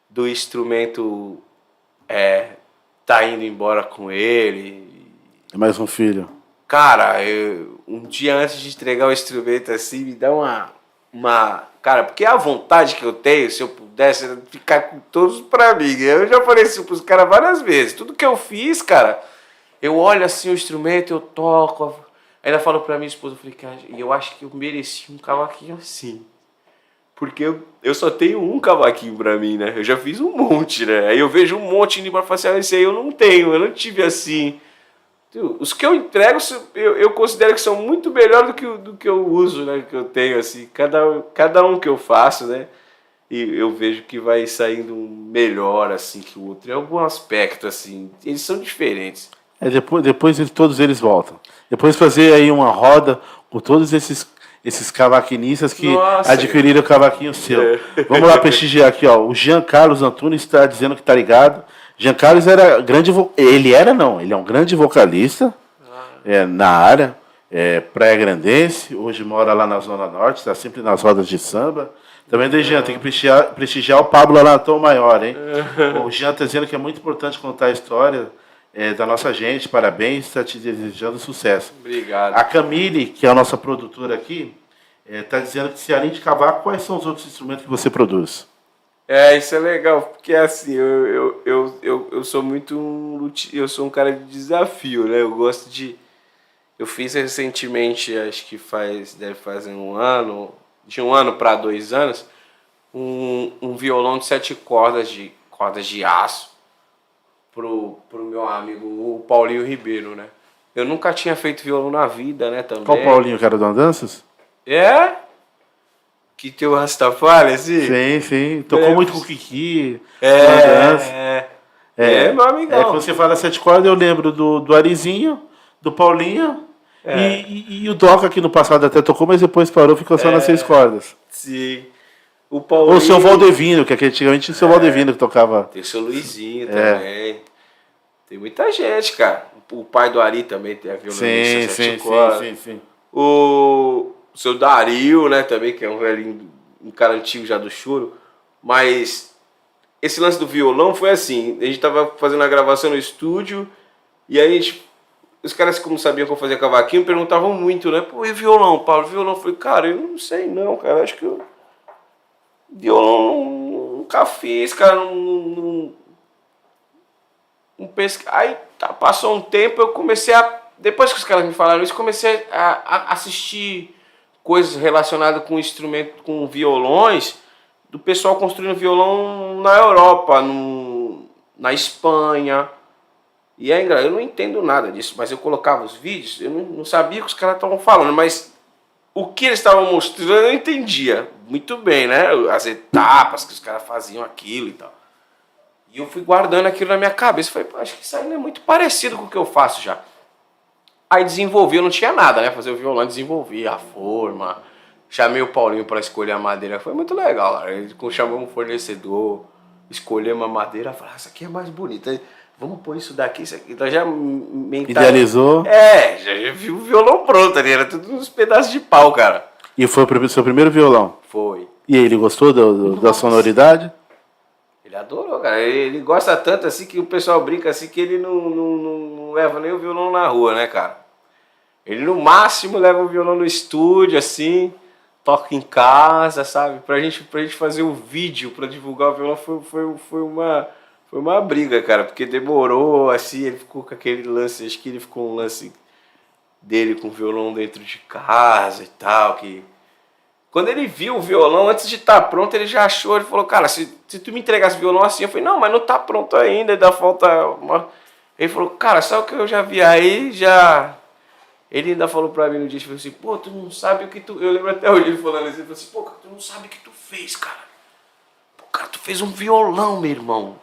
do instrumento tá indo embora com ele. É mais um filho. Cara, um dia antes de entregar o instrumento assim, me dá uma... Cara, porque a vontade que eu tenho, se eu pudesse, era ficar com todos pra mim. Eu já falei isso pros caras várias vezes. Tudo que eu fiz, cara, eu olho assim o instrumento, eu toco. Aí ela falou pra minha esposa, eu falei, cara, eu acho que eu mereci um cavaquinho assim. Porque eu só tenho um cavaquinho pra mim, né? Eu já fiz um monte, né? Aí eu vejo um monte indo pra falar assim, esse aí eu não tenho, eu não tive assim. Os que eu entrego, eu considero que são muito melhores do que eu uso, né? Que eu tenho, assim. Cada um que eu faço, né? E eu vejo que vai saindo melhor, assim, que o outro. Em algum aspecto, assim. Eles são diferentes. Depois todos eles voltam. Depois fazer aí uma roda com todos esses esses cavaquinistas que Nossa, adquiriram o cavaquinho seu. Vamos lá prestigiar aqui, ó. O Jean Carlos Antunes está dizendo que tá ligado. Jean Carlos era grande... Ele era, não. Ele é um grande vocalista na área. Praia Grandense. Hoje mora lá na Zona Norte. Está sempre nas rodas de samba. Também, Jean, tem que prestigiar o Pablo lá na Tom Maior, hein? O Jean está dizendo que é muito importante contar a história da nossa gente. Parabéns, está te desejando sucesso. Obrigado. A Camille, que é a nossa produtora aqui, está dizendo que se além de cavaco, quais são os outros instrumentos que você produz? Isso é legal, porque assim, eu sou muito eu sou um cara de desafio, né? Eu gosto de... Eu fiz recentemente, acho que deve fazer de 1 ano para 2 anos, um violão de 7 cordas de aço pro meu amigo o Paulinho Ribeiro, né? Eu nunca tinha feito violão na vida, né, também. Qual Paulinho, que era do Andanças? Que tem o Rastafari, assim? Sim. Tocou muito com o Kiki, Andanças. Meu amigão. Quando você fala 7 cordas, eu lembro do Arizinho, do Paulinho, e o Doca, que no passado até tocou, mas depois parou, ficou só nas 6 cordas. Sim. O Paulinho... Ou o seu Valdevino, que antigamente tinha o seu Valdevino que tocava. Tem o seu Luizinho também. Tem muita gente, cara. O pai do Ari também tem a violonista. Sim. O seu Dario, né, também, que é um velhinho, um cara antigo já do choro. Mas esse lance do violão foi assim, a gente tava fazendo a gravação no estúdio, e aí os caras, como sabiam que eu fazia cavaquinho, perguntavam muito, né? Pô, e violão, Paulo? Violão? Eu falei, cara, eu não sei não, cara. Acho que violão nunca fiz, cara. Não pesquisa. Aí passou um tempo, eu comecei a... Depois que os caras me falaram isso, comecei a assistir coisas relacionadas com instrumento, com violões, do pessoal construindo violão na Europa, na Espanha. E eu não entendo nada disso, mas eu colocava os vídeos, eu não sabia o que os caras estavam falando, mas o que eles estavam mostrando eu entendia muito bem, né? As etapas que os caras faziam aquilo e tal. E eu fui guardando aquilo na minha cabeça. Falei, acho que isso aí não é muito parecido com o que eu faço já. Aí desenvolvi, eu não tinha nada, né? Fazer o violão, desenvolvi a forma. Chamei o Paulinho para escolher a madeira. Foi muito legal, cara. Ele chamou um fornecedor, escolheu uma madeira. Falei, essa aqui é mais bonita. Vamos pôr isso daqui, isso aqui. Então já idealizou? Já viu o violão pronto ali. Era tudo uns pedaços de pau, cara. E foi o seu primeiro violão? Foi. E aí, ele gostou da sonoridade? Ele adorou, cara. Ele gosta tanto assim que o pessoal brinca assim que ele não leva nem o violão na rua, né, cara? Ele no máximo leva o violão no estúdio, assim, toca em casa, sabe? Pra gente fazer o vídeo, pra divulgar o violão foi uma briga, cara, porque demorou, assim, ele ficou com aquele lance, acho que ele ficou um lance dele com o violão dentro de casa e tal, que... Quando ele viu o violão, antes de estar pronto, ele já achou, ele falou, cara, se tu me entregasse o violão assim, eu falei, não, mas não tá pronto ainda, ainda falta uma... Ele falou, cara, sabe o que eu já vi aí, já... Ele ainda falou pra mim no dia, ele falou assim, pô, tu não sabe o que tu... Eu lembro até hoje ele falando assim, ele falou assim, pô, tu não sabe o que tu fez, cara. Pô, cara, tu fez um violão, meu irmão,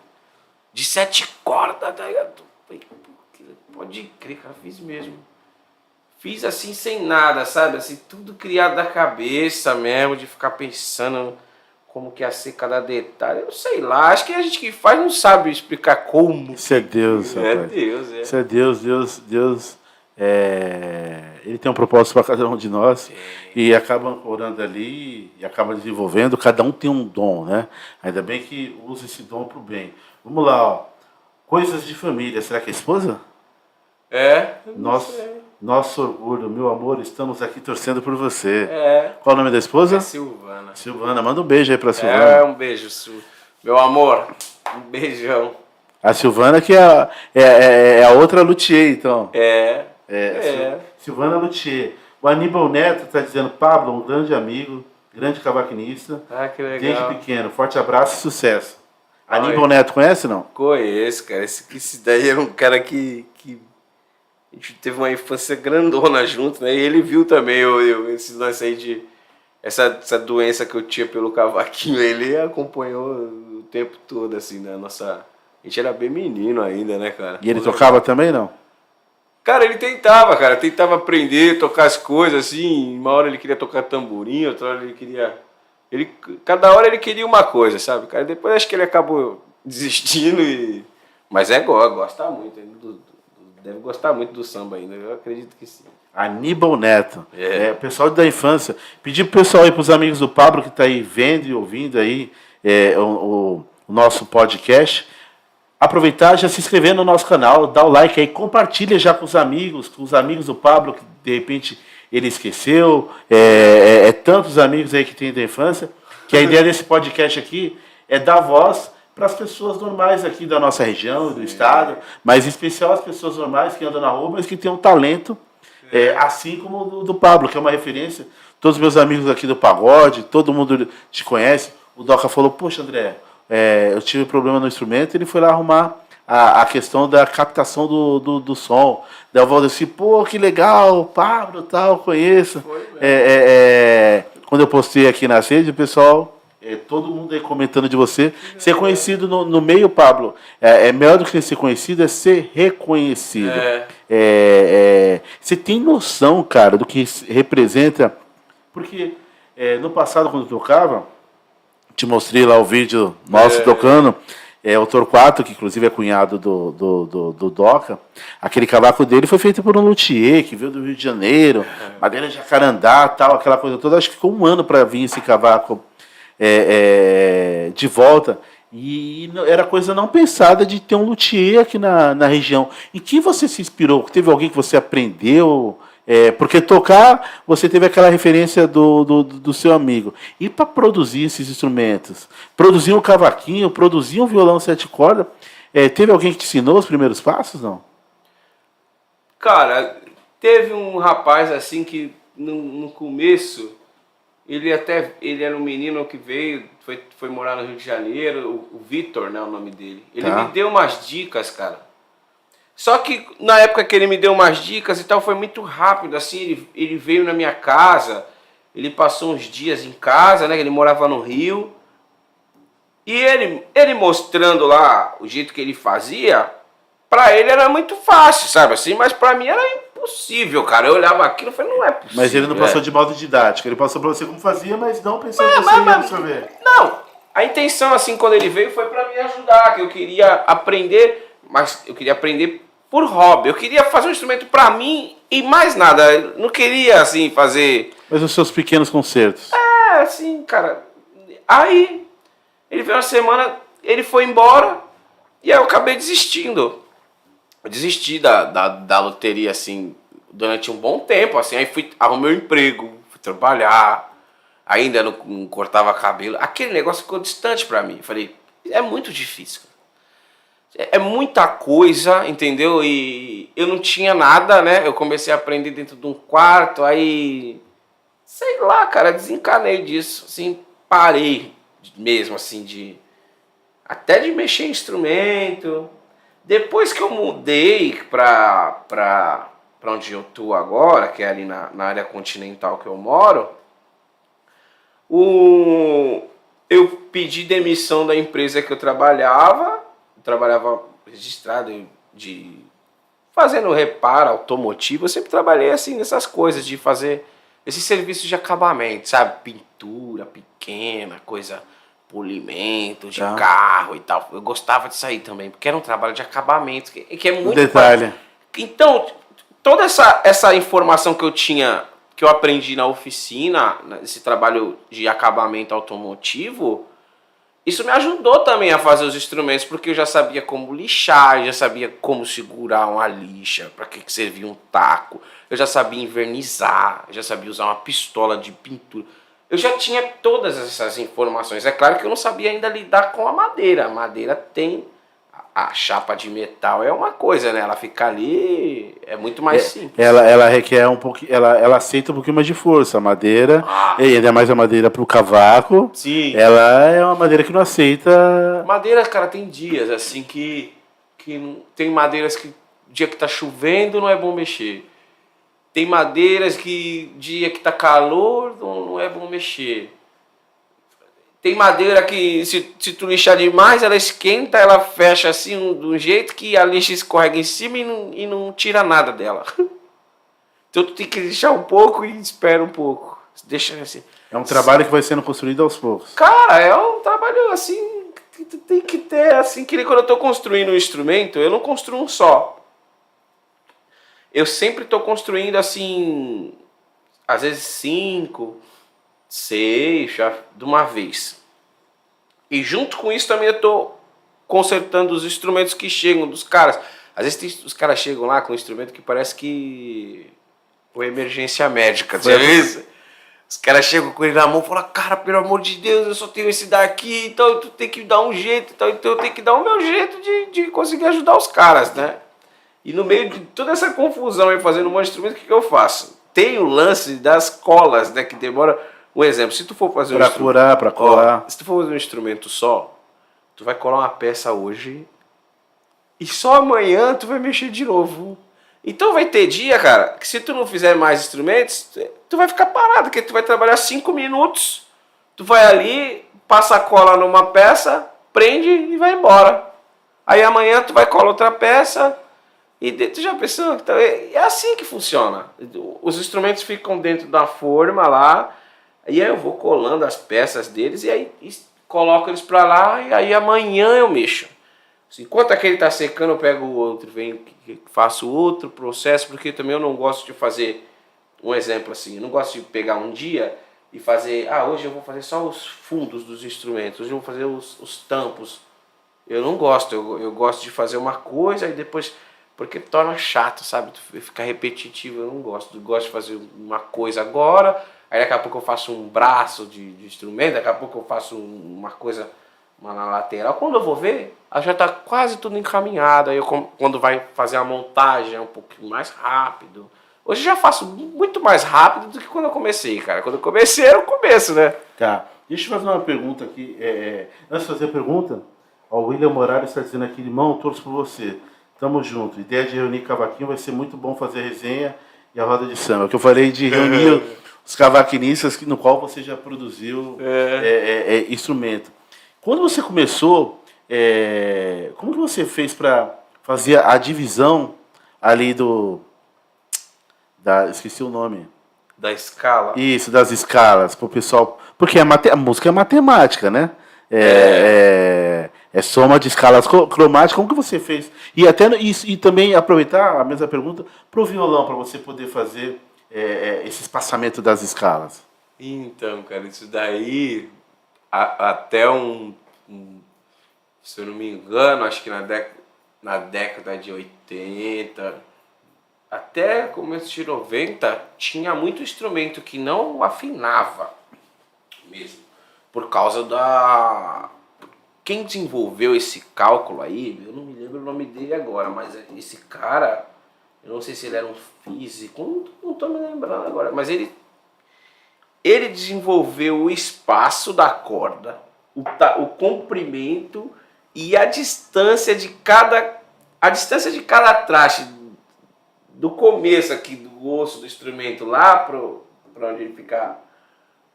de 7 cordas, tá ligado? Pode crer, cara, fiz mesmo. Fiz assim sem nada, sabe? Assim, tudo criado da cabeça mesmo, de ficar pensando como que ia ser cada detalhe. Eu sei lá, acho que a gente que faz não sabe explicar como. Isso é Deus, É rapaz. Deus, Isso é Deus. Ele tem um propósito para cada um de nós e acaba orando ali e acaba desenvolvendo. Cada um tem um dom, né? Ainda bem que usa esse dom para o bem. Vamos lá, ó. Coisas de família. Será que é esposa? Nosso orgulho, meu amor, estamos aqui torcendo por você. Qual o nome da esposa? É Silvana. Silvana, manda um beijo aí pra Silvana. Um beijo, meu amor. Um beijão. A Silvana que é a outra luthier, então. Silvana Luthier. O Aníbal Neto está dizendo, Pablo, um grande amigo, grande cavaquinista. Que legal. Desde pequeno. Forte abraço e sucesso. Aníbal Neto, conhece não? Conheço, cara. Esse daí era um cara que a gente teve uma infância grandona junto, né? E ele viu também esse lance aí de... Essa doença que eu tinha pelo cavaquinho, ele acompanhou o tempo todo, assim, na nossa... A gente era bem menino ainda, né, cara? E ele tocava também, não? Cara, ele tentava aprender, tocar as coisas, assim, uma hora ele queria tocar tamborim, outra hora ele queria... Cada hora ele queria uma coisa, sabe? Cara, depois acho que ele acabou desistindo e... Mas gosta muito, ele deve gostar muito do samba ainda, eu acredito que sim. Aníbal Neto, pessoal da infância. Pedir pro pessoal aí, pros amigos do Pablo que tá aí vendo e ouvindo aí o nosso podcast, aproveitar e já se inscrever no nosso canal, dá o like aí, compartilha já com os amigos do Pablo, que de repente ele esqueceu, tantos amigos aí que tem da infância, que a ideia desse podcast aqui é dar voz para as pessoas normais aqui da nossa região, do estado, mas em especial as pessoas normais que andam na rua, mas que têm um talento, assim como o do Pablo, que é uma referência. Todos os meus amigos aqui do pagode, todo mundo te conhece. O Doca falou, poxa, André, eu tive problema no instrumento, ele foi lá arrumar a questão da captação do som. Daí o Valdeci, pô, que legal, Pablo, tal, conheço. Quando eu postei aqui na rede, o pessoal, todo mundo aí comentando de você. Ser conhecido no meio, Pablo, melhor do que ser conhecido, é ser reconhecido. Você tem noção, cara, do que representa? Porque no passado, quando eu tocava, te mostrei lá o vídeo nosso tocando, o Torquato, que inclusive é cunhado do Doca, aquele cavaco dele foi feito por um luthier que veio do Rio de Janeiro, madeira de jacarandá, tal, aquela coisa toda. Acho que ficou um ano para vir esse cavaco de volta. E era coisa não pensada de ter um luthier aqui na região. Em que você se inspirou? Teve alguém que você aprendeu? Porque tocar, você teve aquela referência do seu amigo. E para produzir esses instrumentos? Produzir um cavaquinho, produzir um violão 7 cordas, teve alguém que te ensinou os primeiros passos, não? Cara, teve um rapaz assim que no começo, ele era um menino que veio, foi morar no Rio de Janeiro, o Vitor, né, o nome dele. Ele me deu umas dicas, cara. Só que na época que ele me deu umas dicas e tal, foi muito rápido, assim, ele veio na minha casa, ele passou uns dias em casa, né, ele morava no Rio, e ele mostrando lá o jeito que ele fazia, pra ele era muito fácil, sabe assim, mas pra mim era impossível, cara, eu olhava aquilo e falei, não é possível. Mas ele não passou de modo didático, ele passou pra você como fazia, mas não pensou que você ia absorver. Não, a intenção, assim, quando ele veio, foi pra me ajudar, que eu queria aprender, mas eu queria aprender por hobby. Eu queria fazer um instrumento pra mim e mais nada. Eu não queria, assim, fazer... Mas os seus pequenos concertos. Assim, cara. Aí, ele veio uma semana, ele foi embora e aí eu acabei desistindo. Eu desisti da loteria, assim, durante um bom tempo, assim. Aí arrumei um emprego, fui trabalhar, ainda não cortava cabelo. Aquele negócio ficou distante pra mim. Eu falei, é muito difícil. É muita coisa, entendeu? E eu não tinha nada, né? Eu comecei a aprender dentro de um quarto, aí... Sei lá, cara, desencanei disso, assim, parei mesmo, assim, até de mexer em instrumento. Depois que eu mudei pra onde eu tô agora, que é ali na área continental que eu moro, eu pedi demissão da empresa que eu trabalhava registrado fazendo reparo automotivo. Eu sempre trabalhei assim nessas coisas de fazer esses serviços de acabamento, sabe? Pintura pequena, coisa, polimento de carro e tal. Eu gostava disso aí também, porque era um trabalho de acabamento, que é muito... Detalhe. Então, toda essa informação que eu tinha, que eu aprendi na oficina, esse trabalho de acabamento automotivo, isso me ajudou também a fazer os instrumentos, porque eu já sabia como lixar, já sabia como segurar uma lixa, para que servia um taco, eu já sabia invernizar, eu já sabia usar uma pistola de pintura. Eu já tinha todas essas informações. É claro que eu não sabia ainda lidar com a madeira. A madeira tem... A chapa de metal é uma coisa, né? Ela fica ali, é muito mais simples. Ela requer um pouquinho, ela aceita um pouquinho mais de força. A madeira, e ainda mais a madeira pro cavaco. Sim. Ela é uma madeira que não aceita. Madeira, cara, tem dias assim que tem madeiras que dia que tá chovendo não é bom mexer. Tem madeiras que dia que tá calor não é bom mexer. Tem madeira que se tu lixar demais, ela esquenta, ela fecha assim de um jeito que a lixa escorrega em cima e não tira nada dela. Então tu tem que lixar um pouco e espera um pouco. Deixa assim. É um trabalho que vai sendo construído aos poucos. Cara, é um trabalho assim que tu tem que ter, assim, que nem quando eu tô construindo um instrumento, eu não construo um só. Eu sempre tô construindo assim, às vezes 5, 6, já de uma vez. E junto com isso também eu tô consertando os instrumentos que chegam dos caras. Às vezes os caras chegam lá com um instrumento que parece que foi emergência médica. Você viu isso? Os caras chegam com ele na mão e falam, cara, pelo amor de Deus, eu só tenho esse daqui, então tu tem que dar um jeito, então eu tenho que dar o meu jeito de conseguir ajudar os caras, né? E no meio de toda essa confusão aí, fazendo um monte de instrumento, o que eu faço? Tem o lance das colas, né, que demora... Um exemplo, se tu for fazer pra curar, pra colar. Se tu for fazer um instrumento só, tu vai colar uma peça hoje e só amanhã tu vai mexer de novo. Então vai ter dia, cara, que se tu não fizer mais instrumentos, tu vai ficar parado, porque tu vai trabalhar 5 minutos, tu vai ali, passa a cola numa peça, prende e vai embora. Aí amanhã tu vai colar outra peça e tu já pensou? Então, é assim que funciona. Os instrumentos ficam dentro da forma lá, e aí eu vou colando as peças deles e aí coloco eles pra lá e aí amanhã eu mexo. Enquanto aquele tá secando, eu pego o outro, venho, faço outro processo, porque também eu não gosto de fazer, um exemplo assim, eu não gosto de pegar um dia e fazer, hoje eu vou fazer só os fundos dos instrumentos, hoje eu vou fazer os tampos. Eu não gosto, eu gosto de fazer uma coisa e depois, porque torna chato, sabe? Fica repetitivo, eu não gosto. Eu gosto de fazer uma coisa agora, aí daqui a pouco eu faço um braço de instrumento, daqui a pouco eu faço uma coisa na lateral. Quando eu vou ver, já está quase tudo encaminhado. Aí quando vai fazer a montagem é um pouquinho mais rápido. Hoje eu já faço muito mais rápido do que quando eu comecei, cara. Quando eu comecei era o começo, né? Tá. Deixa eu fazer uma pergunta aqui. Antes de fazer a pergunta, o William Morales está dizendo aqui, irmão, torço por você. Tamo junto. Ideia de reunir cavaquinho, vai ser muito bom fazer a resenha e a roda de samba. Que eu falei de reunir os cavaquinistas no qual você já produziu instrumento. Quando você começou, como que você fez para fazer a divisão ali esqueci o nome. Da escala? Isso, das escalas, pro pessoal. Porque a música é matemática, né? É soma de escalas cromáticas. Como que você fez? E até e também aproveitar a mesma pergunta pro violão, para você poder fazer esse espaçamento das escalas. Então, cara, isso daí até se eu não me engano, acho que na década de 80, até começo de 90, tinha muito instrumento que não afinava mesmo. Por causa quem desenvolveu esse cálculo aí, eu não me lembro o nome dele agora, mas esse cara, eu não sei se ele era um físico, não estou me lembrando agora, mas ele desenvolveu o espaço da corda, o comprimento e a distância de cada traste, do começo aqui do osso do instrumento lá para onde ele fica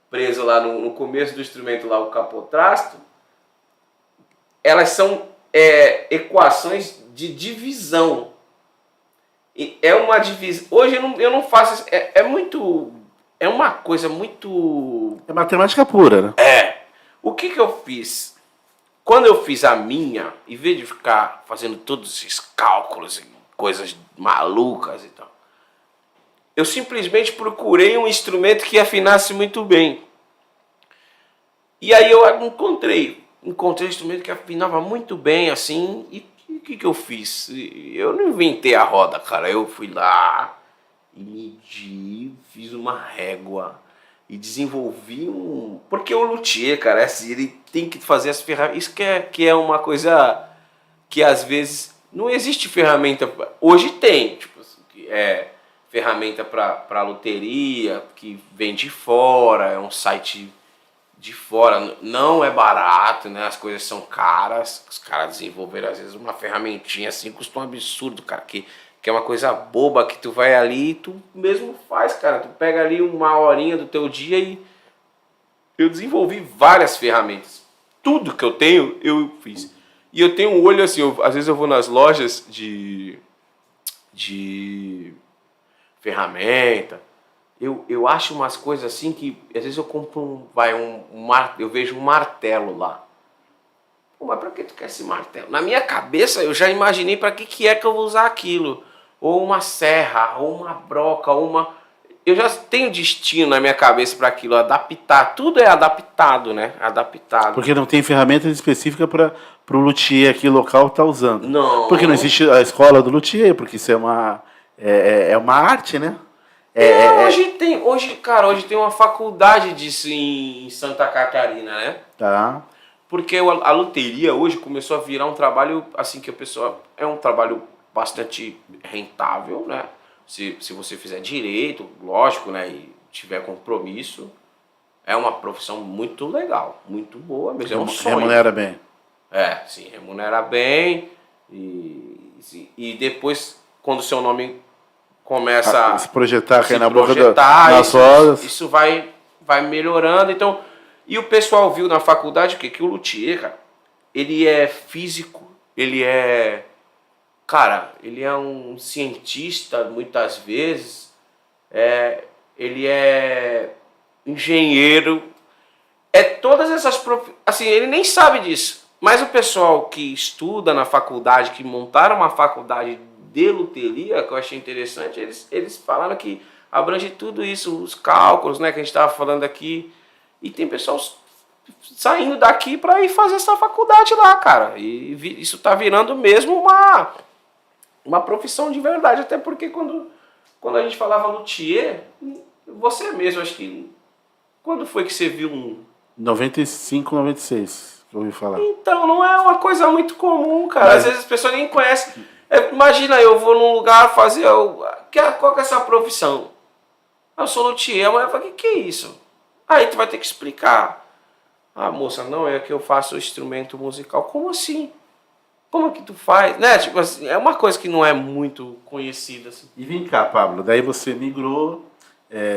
preso lá no começo do instrumento lá, o capotrasto. Elas são equações de divisão. E é uma divisão. Hoje eu não faço. É uma coisa muito. É matemática pura, né? O que eu fiz? Quando eu fiz a minha, em vez de ficar fazendo todos esses cálculos e coisas malucas e tal, eu simplesmente procurei um instrumento que afinasse muito bem. E aí eu encontrei um instrumento que afinava muito bem, assim, e o que eu fiz? Eu não inventei a roda, cara. Eu fui lá e medi, fiz uma régua e desenvolvi porque o luthier, cara, assim, ele tem que fazer as ferramentas. Isso que é uma coisa que às vezes não existe ferramenta. Hoje tem, tipo, ferramenta para loteria, que vem de fora, é um site de fora, não é barato, né? As coisas são caras. Os caras desenvolveram às vezes uma ferramentinha assim, custa um absurdo, cara, que é uma coisa boba que tu vai ali e tu mesmo faz, cara. Tu pega ali uma horinha do teu dia eu desenvolvi várias ferramentas. Tudo que eu tenho, eu fiz. E eu tenho um olho assim, às vezes eu vou nas lojas de ferramenta, eu acho umas coisas assim que, às vezes eu compro eu vejo um martelo lá. Pô, mas pra que tu quer esse martelo? Na minha cabeça eu já imaginei pra que é que eu vou usar aquilo. Ou uma serra, ou uma broca, ou uma... Eu já tenho destino na minha cabeça para aquilo, adaptar. Tudo é adaptado, né? Adaptado. Porque não tem ferramenta específica para o luthier aqui local estar usando. Não. Porque não existe a escola do luthier, porque isso é uma arte, né? Hoje tem uma faculdade disso em Santa Catarina, né? Tá. Porque a luteria hoje começou a virar um trabalho, assim, que a pessoa... É um trabalho bastante rentável, né? Se você fizer direito, lógico, né? E tiver compromisso, é uma profissão muito legal, muito boa, mas é um sonho. Remunera bem. Sim, remunera bem. E depois, quando o seu nome começa a se projetar, se na projetar, boca das rodas. Isso vai melhorando. Então, e o pessoal viu na faculdade que o luthier, cara, ele é físico, ele é um cientista, muitas vezes, ele é engenheiro, todas essas assim, ele nem sabe disso, mas o pessoal que estuda na faculdade, que montaram uma faculdade de luteria, que eu achei interessante, eles falaram que abrange tudo isso, os cálculos, né, que a gente estava falando aqui, e tem pessoal saindo daqui para ir fazer essa faculdade lá, cara, e isso está virando mesmo uma profissão de verdade, até porque quando a gente falava luthier, você mesmo, acho que... Quando foi que você viu um... 95, 96, que eu ouvi falar. Então, não é uma coisa muito comum, cara. Às vezes as pessoas nem conhecem. Imagina, eu vou num lugar fazer... Qual que é essa profissão? Eu sou luthier. A mulher fala, que é isso? Aí tu vai ter que explicar. Ah, moça, não, é que eu faço instrumento musical. Como assim? Como que tu faz? Né? Tipo assim, é uma coisa que não é muito conhecida. Assim. E vem cá, Pablo, daí você migrou,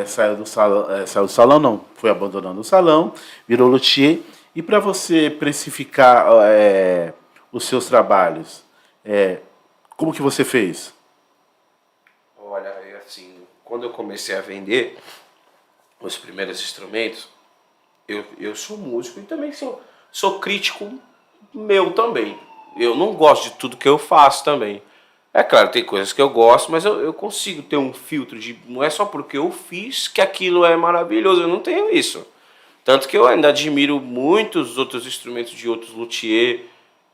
saiu do salão não, foi abandonando o salão, virou luthier. E para você precificar os seus trabalhos, como que você fez? Olha, assim, quando eu comecei a vender os primeiros instrumentos, eu sou músico e também sou crítico meu também. Eu não gosto de tudo que eu faço também. É claro, tem coisas que eu gosto, mas eu consigo ter um filtro de... Não é só porque eu fiz que aquilo é maravilhoso, eu não tenho isso. Tanto que eu ainda admiro muitos outros instrumentos de outros luthier.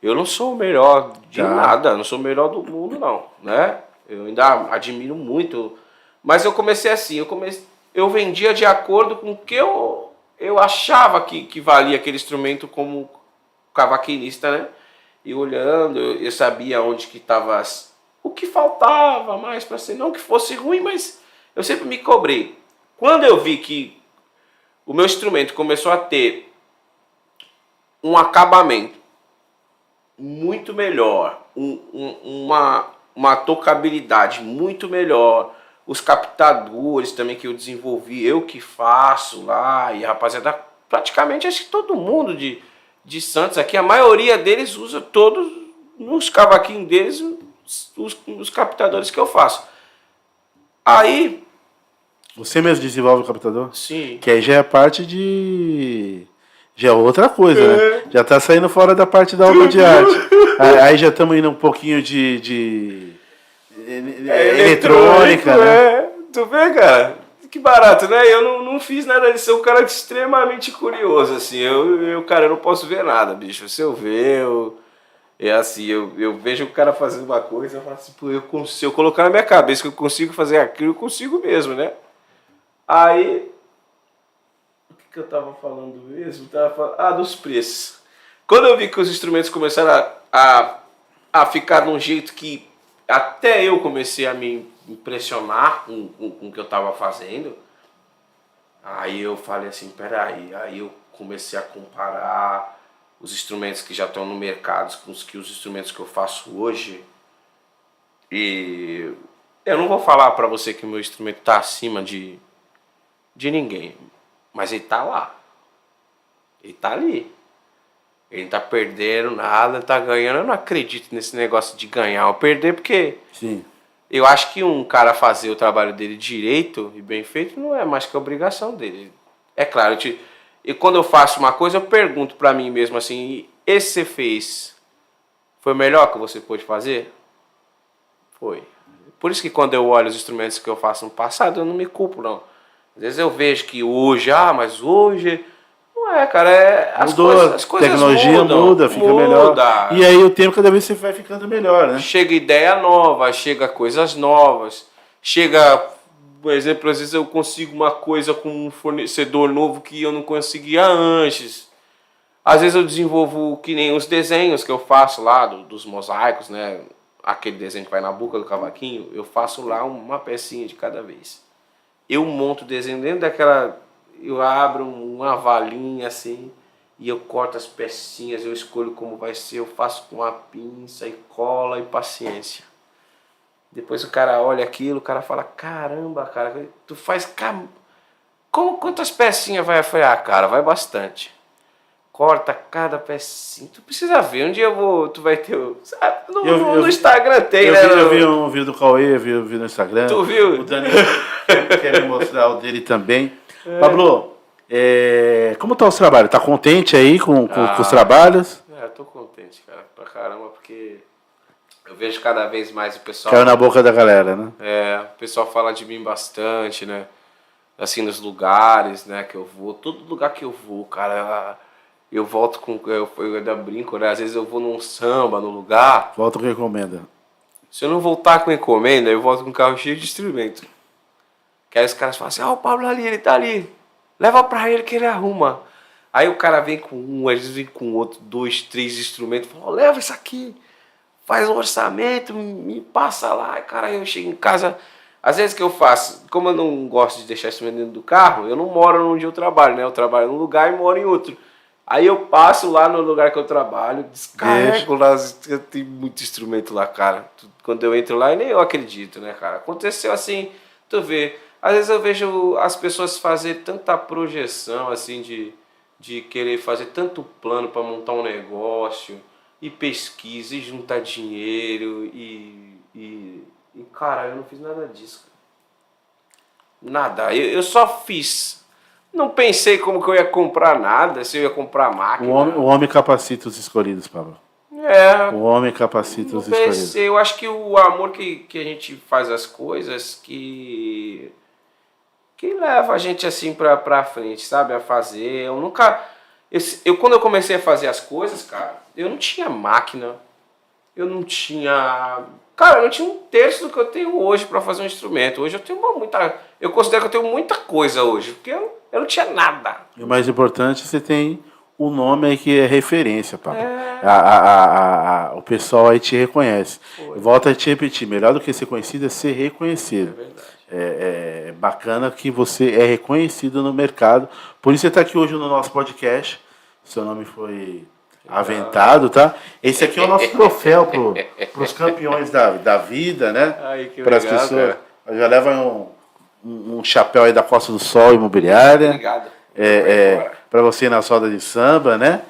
Eu não sou o melhor de nada, não sou o melhor do mundo não, né? Eu ainda admiro muito. Mas eu comecei assim, eu vendia de acordo com o que eu achava que valia aquele instrumento como cavaquinista, né? E olhando, eu sabia onde que estava, o que faltava mais para ser, não que fosse ruim, mas eu sempre me cobrei. Quando eu vi que o meu instrumento começou a ter um acabamento muito melhor, uma tocabilidade muito melhor, os captadores também que eu desenvolvi, eu que faço lá, e rapaziada, praticamente acho que todo mundo de Santos aqui, a maioria deles usa todos nos cavaquinhos deles os captadores que eu faço. Aí... Você mesmo desenvolve o captador? Sim. Que aí já é parte de... Já é outra coisa, né? Já tá saindo fora da parte da obra de arte. Aí já estamos indo um pouquinho de eletrônica, né? Tu vê, cara? Que barato, né? Eu não fiz nada disso. Eu sou um cara extremamente curioso, assim. Cara, eu não posso ver nada, bicho. Se eu ver, eu vejo o cara fazendo uma coisa, eu falo assim, pô, se eu colocar na minha cabeça que eu consigo fazer aquilo, eu consigo mesmo, né? Aí, o que eu tava falando mesmo? Dos preços. Quando eu vi que os instrumentos começaram a ficar de um jeito que até eu comecei a me impressionar com o que eu estava fazendo, aí eu falei assim, peraí, aí eu comecei a comparar os instrumentos que já estão no mercado com os instrumentos que eu faço hoje, e eu não vou falar para você que o meu instrumento está acima de ninguém, mas ele está lá. Ele tá ali. Ele não tá perdendo nada, não tá ganhando. Eu não acredito nesse negócio de ganhar ou perder, porque Sim. eu acho que um cara fazer o trabalho dele direito e bem feito não é mais que a obrigação dele. É claro, e quando eu faço uma coisa, eu pergunto pra mim mesmo assim, esse você fez, foi o melhor que você pôde fazer? Foi. Por isso que quando eu olho os instrumentos que eu faço no passado, eu não me culpo, não. Às vezes eu vejo que hoje, mas hoje... Não é, cara, as coisas tecnologia mudam, muda, fica melhor. E aí o tempo cada vez você vai ficando melhor, né? Chega ideia nova, chega coisas novas, chega, por exemplo, às vezes eu consigo uma coisa com um fornecedor novo que eu não conseguia antes. Às vezes eu desenvolvo que nem os desenhos que eu faço lá, dos mosaicos, né? Aquele desenho que vai na boca do cavaquinho, eu faço lá uma pecinha de cada vez. Eu monto o desenho dentro daquela... Eu abro uma valinha assim e eu corto as pecinhas, eu escolho como vai ser, eu faço com a pinça e cola e paciência. Depois o cara olha aquilo, o cara fala, caramba, cara, tu faz... Quantas pecinhas vai? Eu falei, cara, vai bastante. Corta cada pecinha. Tu precisa ver, um dia tu vai ter... No Instagram tem, né? Eu vi um vídeo do Cauê, eu vi no Instagram. Tu viu? O Dani quer me mostrar o dele também. Pablo, como tá os trabalhos? Tá contente aí com os trabalhos? Eu tô contente, cara, pra caramba, porque eu vejo cada vez mais o pessoal... Caiu na boca da galera, né? O pessoal fala de mim bastante, né? Assim, nos lugares, né, que eu vou. Todo lugar que eu vou, cara, eu volto com... Eu ainda brinco, né? Às vezes eu vou num samba, no lugar... Volta com encomenda. Se eu não voltar com encomenda, eu volto com um carro cheio de instrumento. Que aí os caras falam assim, o Pablo ali, ele tá ali. Leva pra ele que ele arruma. Aí o cara vem com um, às vezes vem com outro, 2, 3 instrumentos. Fala, leva isso aqui. Faz um orçamento, me passa lá. Cara, eu chego em casa. Às vezes que eu faço, como eu não gosto de deixar instrumento dentro do carro, eu não moro onde eu trabalho, né? Eu trabalho num lugar e moro em outro. Aí eu passo lá no lugar que eu trabalho, descarrego lá, tem muito instrumento lá, cara. Quando eu entro lá, nem eu acredito, né, cara? Aconteceu assim, tu vê... Às vezes eu vejo as pessoas fazer tanta projeção, assim, de querer fazer tanto plano para montar um negócio, e pesquisa, e juntar dinheiro, e cara, eu não fiz nada disso. Nada, eu só fiz. Não pensei como que eu ia comprar nada, se eu ia comprar máquina. O homem capacita os escolhidos, Pablo. O homem capacita os escolhidos. Eu acho que o amor que a gente faz as coisas, que leva a gente assim pra frente, sabe? A fazer. Eu nunca... quando eu comecei a fazer as coisas, cara, eu não tinha máquina. Eu não tinha... Cara, eu não tinha um terço do que eu tenho hoje pra fazer um instrumento. Hoje eu tenho muita... Eu considero que eu tenho muita coisa hoje, porque eu não tinha nada. E o mais importante, você tem o nome aí que é referência, Pablo. O pessoal aí te reconhece. Volto a te repetir, melhor do que ser conhecido é ser reconhecido. É verdade. É bacana que você é reconhecido no mercado. Por isso você está aqui hoje no nosso podcast. Seu nome foi aventado, tá? Esse aqui é o nosso troféu para os campeões da vida, né? Para as pessoas. Cara. Já leva um chapéu aí da Costa do Sol Imobiliária. Obrigado. Para você ir na roda de samba, né?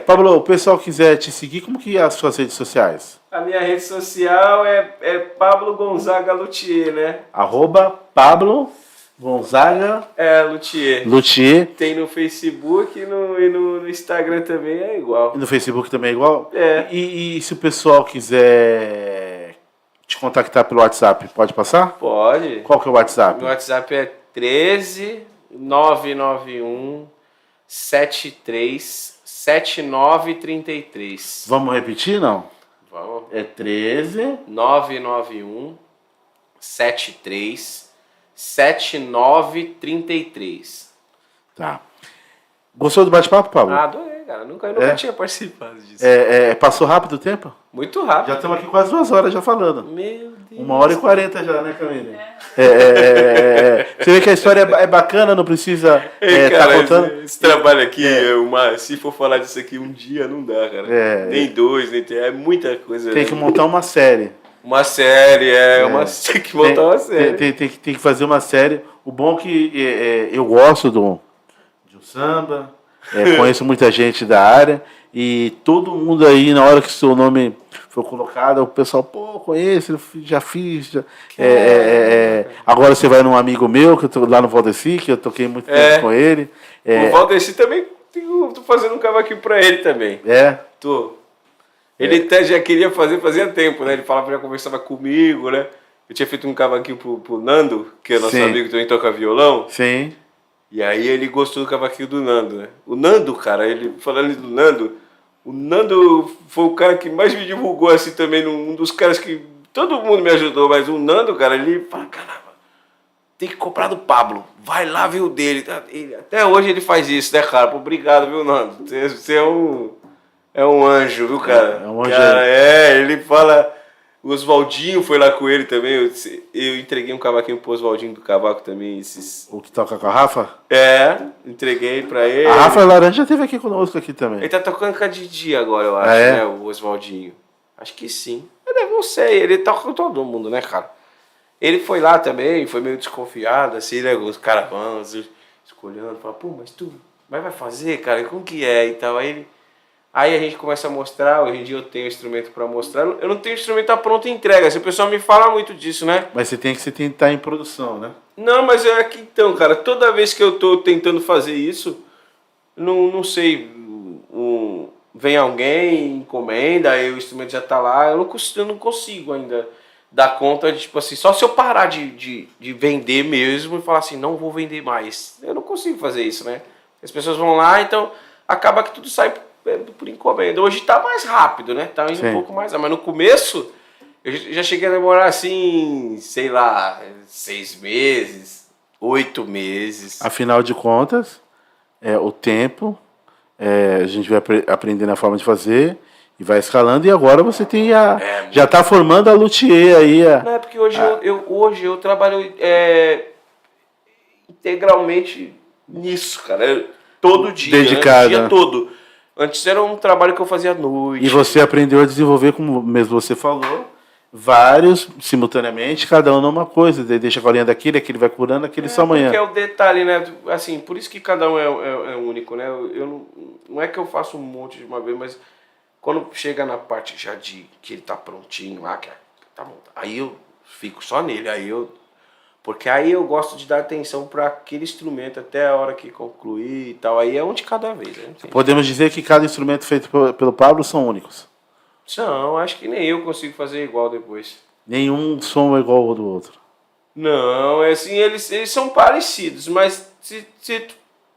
Pablo, o pessoal quiser te seguir, como que é as suas redes sociais? A minha rede social é Pablo Gonzaga Luthier, né? @Pablo Gonzaga Luthier. Tem no Facebook e no Instagram também é igual. E no Facebook também é igual? E se o pessoal quiser te contactar pelo WhatsApp, pode passar? Pode. Qual que é o WhatsApp? Meu WhatsApp é 13 991 73 7933. Vamos repetir, não? Vamos. É 13 991 73 7933. Tá. Gostou do bate-papo, Pablo? Adorei, cara. Nunca tinha participado disso. Passou rápido o tempo? Muito rápido. Já estamos aqui quase 2 horas já falando. Meu Deus. 1h40 já, né, Camille? Você vê que a história é bacana, não precisa cara, contando. Esse trabalho aqui, se for falar disso aqui um dia, não dá, cara. Nem 2, nem 3, é muita coisa. Tem que montar uma série. Uma série, tem que montar uma série. Tem que fazer uma série. O bom é que eu gosto de um samba, Conheço muita gente da área e todo mundo aí, na hora que o seu nome foi colocado, o pessoal, pô, conheço, eu já fiz. Agora você vai num amigo meu, que eu tô lá no Valdeci, que eu toquei muito tempo com ele. O Valdeci também, tô fazendo um cavaquinho pra ele também. Tô. Ele até já queria fazer, fazia tempo, né? Ele falava, já conversava comigo, né? Eu tinha feito um cavaquinho pro Nando, que é nosso amigo que também toca violão. Sim. E aí ele gostou do cavaquinho do Nando, né? O Nando, cara, ele falando do Nando, o Nando foi o cara que mais me divulgou assim também, um dos caras que todo mundo me ajudou, mas o Nando, cara, ele fala, caramba, tem que comprar do Pablo, vai lá ver o dele. Até hoje ele faz isso, né, cara? Pô, obrigado, viu, Nando? Você é um anjo, viu, cara? É um anjo. Cara, ele fala... O Oswaldinho foi lá com ele também. Eu entreguei um cavaquinho pro Oswaldinho do Cavaco também. O que toca com a Rafa? Entreguei pra ele. A Rafa Laranja esteve aqui conosco aqui também. Ele tá tocando com a Didi agora, eu acho, né? O Oswaldinho. Acho que sim. Eu não sei, ele toca com todo mundo, né, cara? Ele foi lá também, foi meio desconfiado, assim, né? Os caravans, escolhendo, fala, pô, mas tu vai fazer, cara? Como que é? E tal. Aí a gente começa a mostrar, hoje em dia eu tenho instrumento para mostrar. Eu não tenho instrumento à pronta entrega, se o pessoal me fala muito disso, né? Mas você tem que tentar em produção, né? Não, mas é que então, cara, toda vez que eu tô tentando fazer isso, não sei, vem alguém, encomenda, aí o instrumento já tá lá, eu não consigo ainda dar conta de, tipo assim, só se eu parar de vender mesmo e falar assim, não vou vender mais. Eu não consigo fazer isso, né? As pessoas vão lá, então acaba que tudo sai por encomenda. Hoje tá mais rápido, né? Tá indo um pouco mais, mas no começo eu já cheguei a demorar assim, sei lá, 6 meses, 8 meses. Afinal de contas, o tempo, a gente vai aprendendo a forma de fazer e vai escalando, e agora você tem já tá formando a luthier aí. Não, é porque hoje eu trabalho integralmente nisso, cara. Todo dia, dedicado, né? O dia todo. Antes era um trabalho que eu fazia à noite. E você aprendeu a desenvolver, como mesmo você falou, vários simultaneamente, cada um numa coisa. Deixa a colinha daquele, aquele vai curando, aquele só amanhã. Porque é o detalhe, né? Assim, por isso que cada um é único, né? Não é que eu faço um monte de uma vez, mas quando chega na parte já de que ele tá prontinho lá, que tá montado, aí eu fico só nele, porque aí eu gosto de dar atenção para aquele instrumento até a hora que concluir e tal. Aí é um de cada vez. Né? Podemos dizer que cada instrumento feito pelo Pablo são únicos? Não, acho que nem eu consigo fazer igual depois. Nenhum som é igual ao do outro? Não, é assim, eles são parecidos, mas se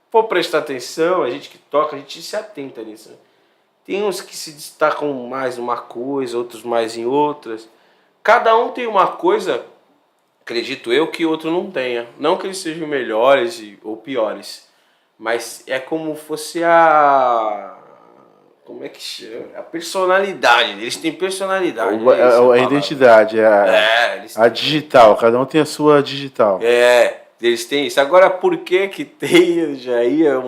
for prestar atenção, a gente que toca, a gente se atenta nisso. Tem uns que se destacam mais em uma coisa, outros mais em outras. Cada um tem uma coisa... Acredito eu que outro não tenha. Não que eles sejam melhores ou piores. Mas é como fosse como é que chama? A personalidade. Eles têm personalidade. A identidade, a digital. Cada um tem a sua digital. Eles têm isso. Agora, por que tem? Já ia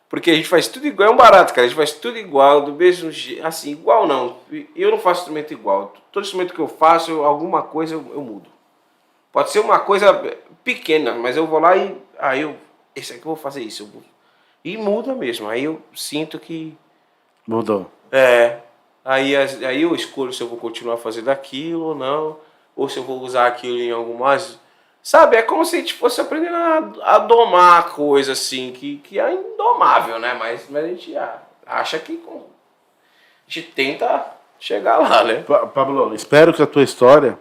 Porque a gente faz tudo igual. É um barato, cara. A gente faz tudo igual, do mesmo jeito. Assim, igual não. Eu não faço instrumento igual. Todo instrumento que eu faço, alguma coisa eu mudo. Pode ser uma coisa pequena, mas eu vou lá e... esse aqui eu vou fazer isso. E muda mesmo. Aí eu sinto que... Mudou. Aí eu escolho se eu vou continuar fazendo aquilo ou não. Ou se eu vou usar aquilo em algo mais... Sabe, é como se a gente fosse aprendendo a domar a coisa, assim, que é indomável, né? Mas a gente acha que... A gente tenta chegar lá, né? Pablo, espero que a tua história...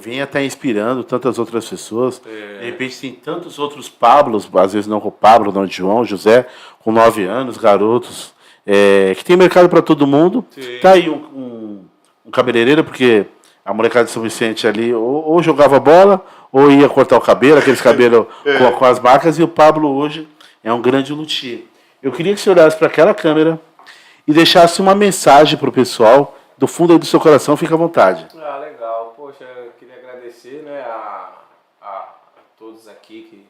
venha estar inspirando tantas outras pessoas. De repente tem tantos outros Pablos, às vezes não com o Pablo, não de João, José, com 9 anos, garotos, que tem mercado para todo mundo. Sim. Tá aí um cabeleireiro, porque a molecada de São Vicente ali ou jogava bola, ou ia cortar o cabelo, aqueles cabelos com as marcas, e o Pablo hoje é um grande luthier. Eu queria que você olhasse para aquela câmera e deixasse uma mensagem para o pessoal, do fundo aí do seu coração, fica à vontade. Legal. Poxa, eu queria agradecer, né, a todos aqui que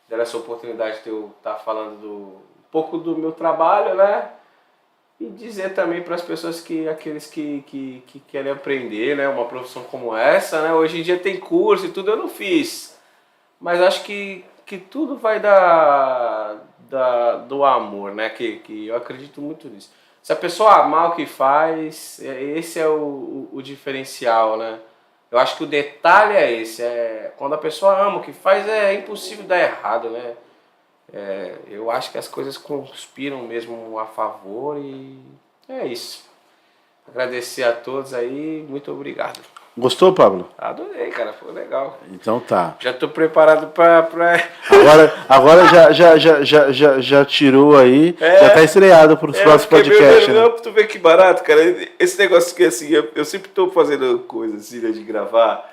deram essa oportunidade de eu estar falando um pouco do meu trabalho, né? E dizer também para as pessoas aqueles que querem aprender, né, uma profissão como essa, né? Hoje em dia tem curso e tudo, eu não fiz. Mas acho que tudo vai do amor, né? Que eu acredito muito nisso. Se a pessoa amar o que faz, esse é o diferencial, né? Eu acho que o detalhe é esse. Quando a pessoa ama o que faz, é impossível dar errado, né? Eu acho que as coisas conspiram mesmo a favor e é isso. Agradecer a todos aí, muito obrigado. Gostou, Pablo? Adorei, cara, foi legal. Então tá. Já tô preparado pra... Agora já tirou aí, já tá estreado para os próximos podcasts. Né? Tu vê que barato, cara. Esse negócio que assim, eu sempre tô fazendo coisas assim, né, de gravar.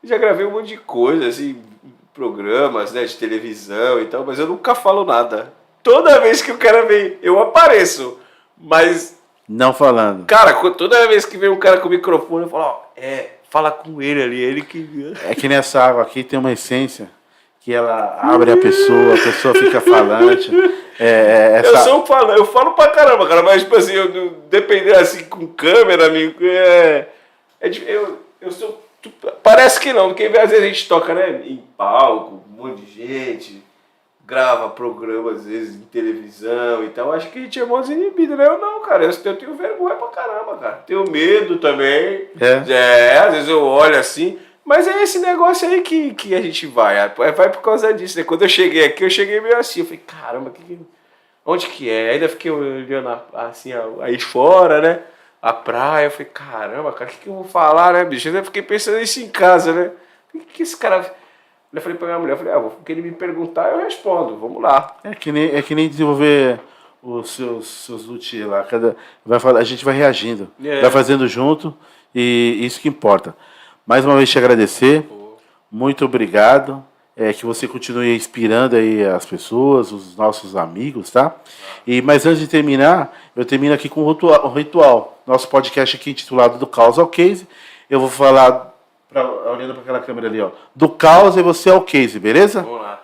Já gravei um monte de coisa, assim, programas, né, de televisão e tal, mas eu nunca falo nada. Toda vez que o cara vem, eu apareço, mas... Não falando. Cara, toda vez que vem um cara com o microfone, eu falo, ó, fala com ele ali, ele que... É que nessa água aqui tem uma essência que ela abre a pessoa fica falante. Eu falo pra caramba, cara, mas tipo assim, dependendo assim, com câmera, eu sou... Parece que não, porque às vezes a gente toca, né, em palco, um monte de gente, grava programas, às vezes, em televisão e tal, acho que a gente é mó desinibido, né? Eu não, cara, eu tenho vergonha pra caramba, cara. Tenho medo também. Às vezes eu olho assim, mas é esse negócio aí que a gente vai por causa disso, né? Quando eu cheguei aqui, eu cheguei meio assim, eu falei, caramba, onde que é? Ainda fiquei olhando assim, aí fora, né? A praia, eu falei, caramba, cara, o que eu vou falar, né, bicho? Eu fiquei pensando isso em casa, né? O que esse cara... Eu falei pra minha mulher, o que ele me perguntar, eu respondo, vamos lá. É que nem desenvolver os seus luthiers lá. A gente vai reagindo, vai fazendo junto, e isso que importa. Mais uma vez te agradecer, muito obrigado, que você continue inspirando aí as pessoas, os nossos amigos, tá? Mas antes de terminar, eu termino aqui com o ritual. Nosso podcast aqui intitulado Do Caos ao Case. Eu vou falar, olhando para aquela câmera ali, ó, do caos e você é o case, beleza? Vamos lá.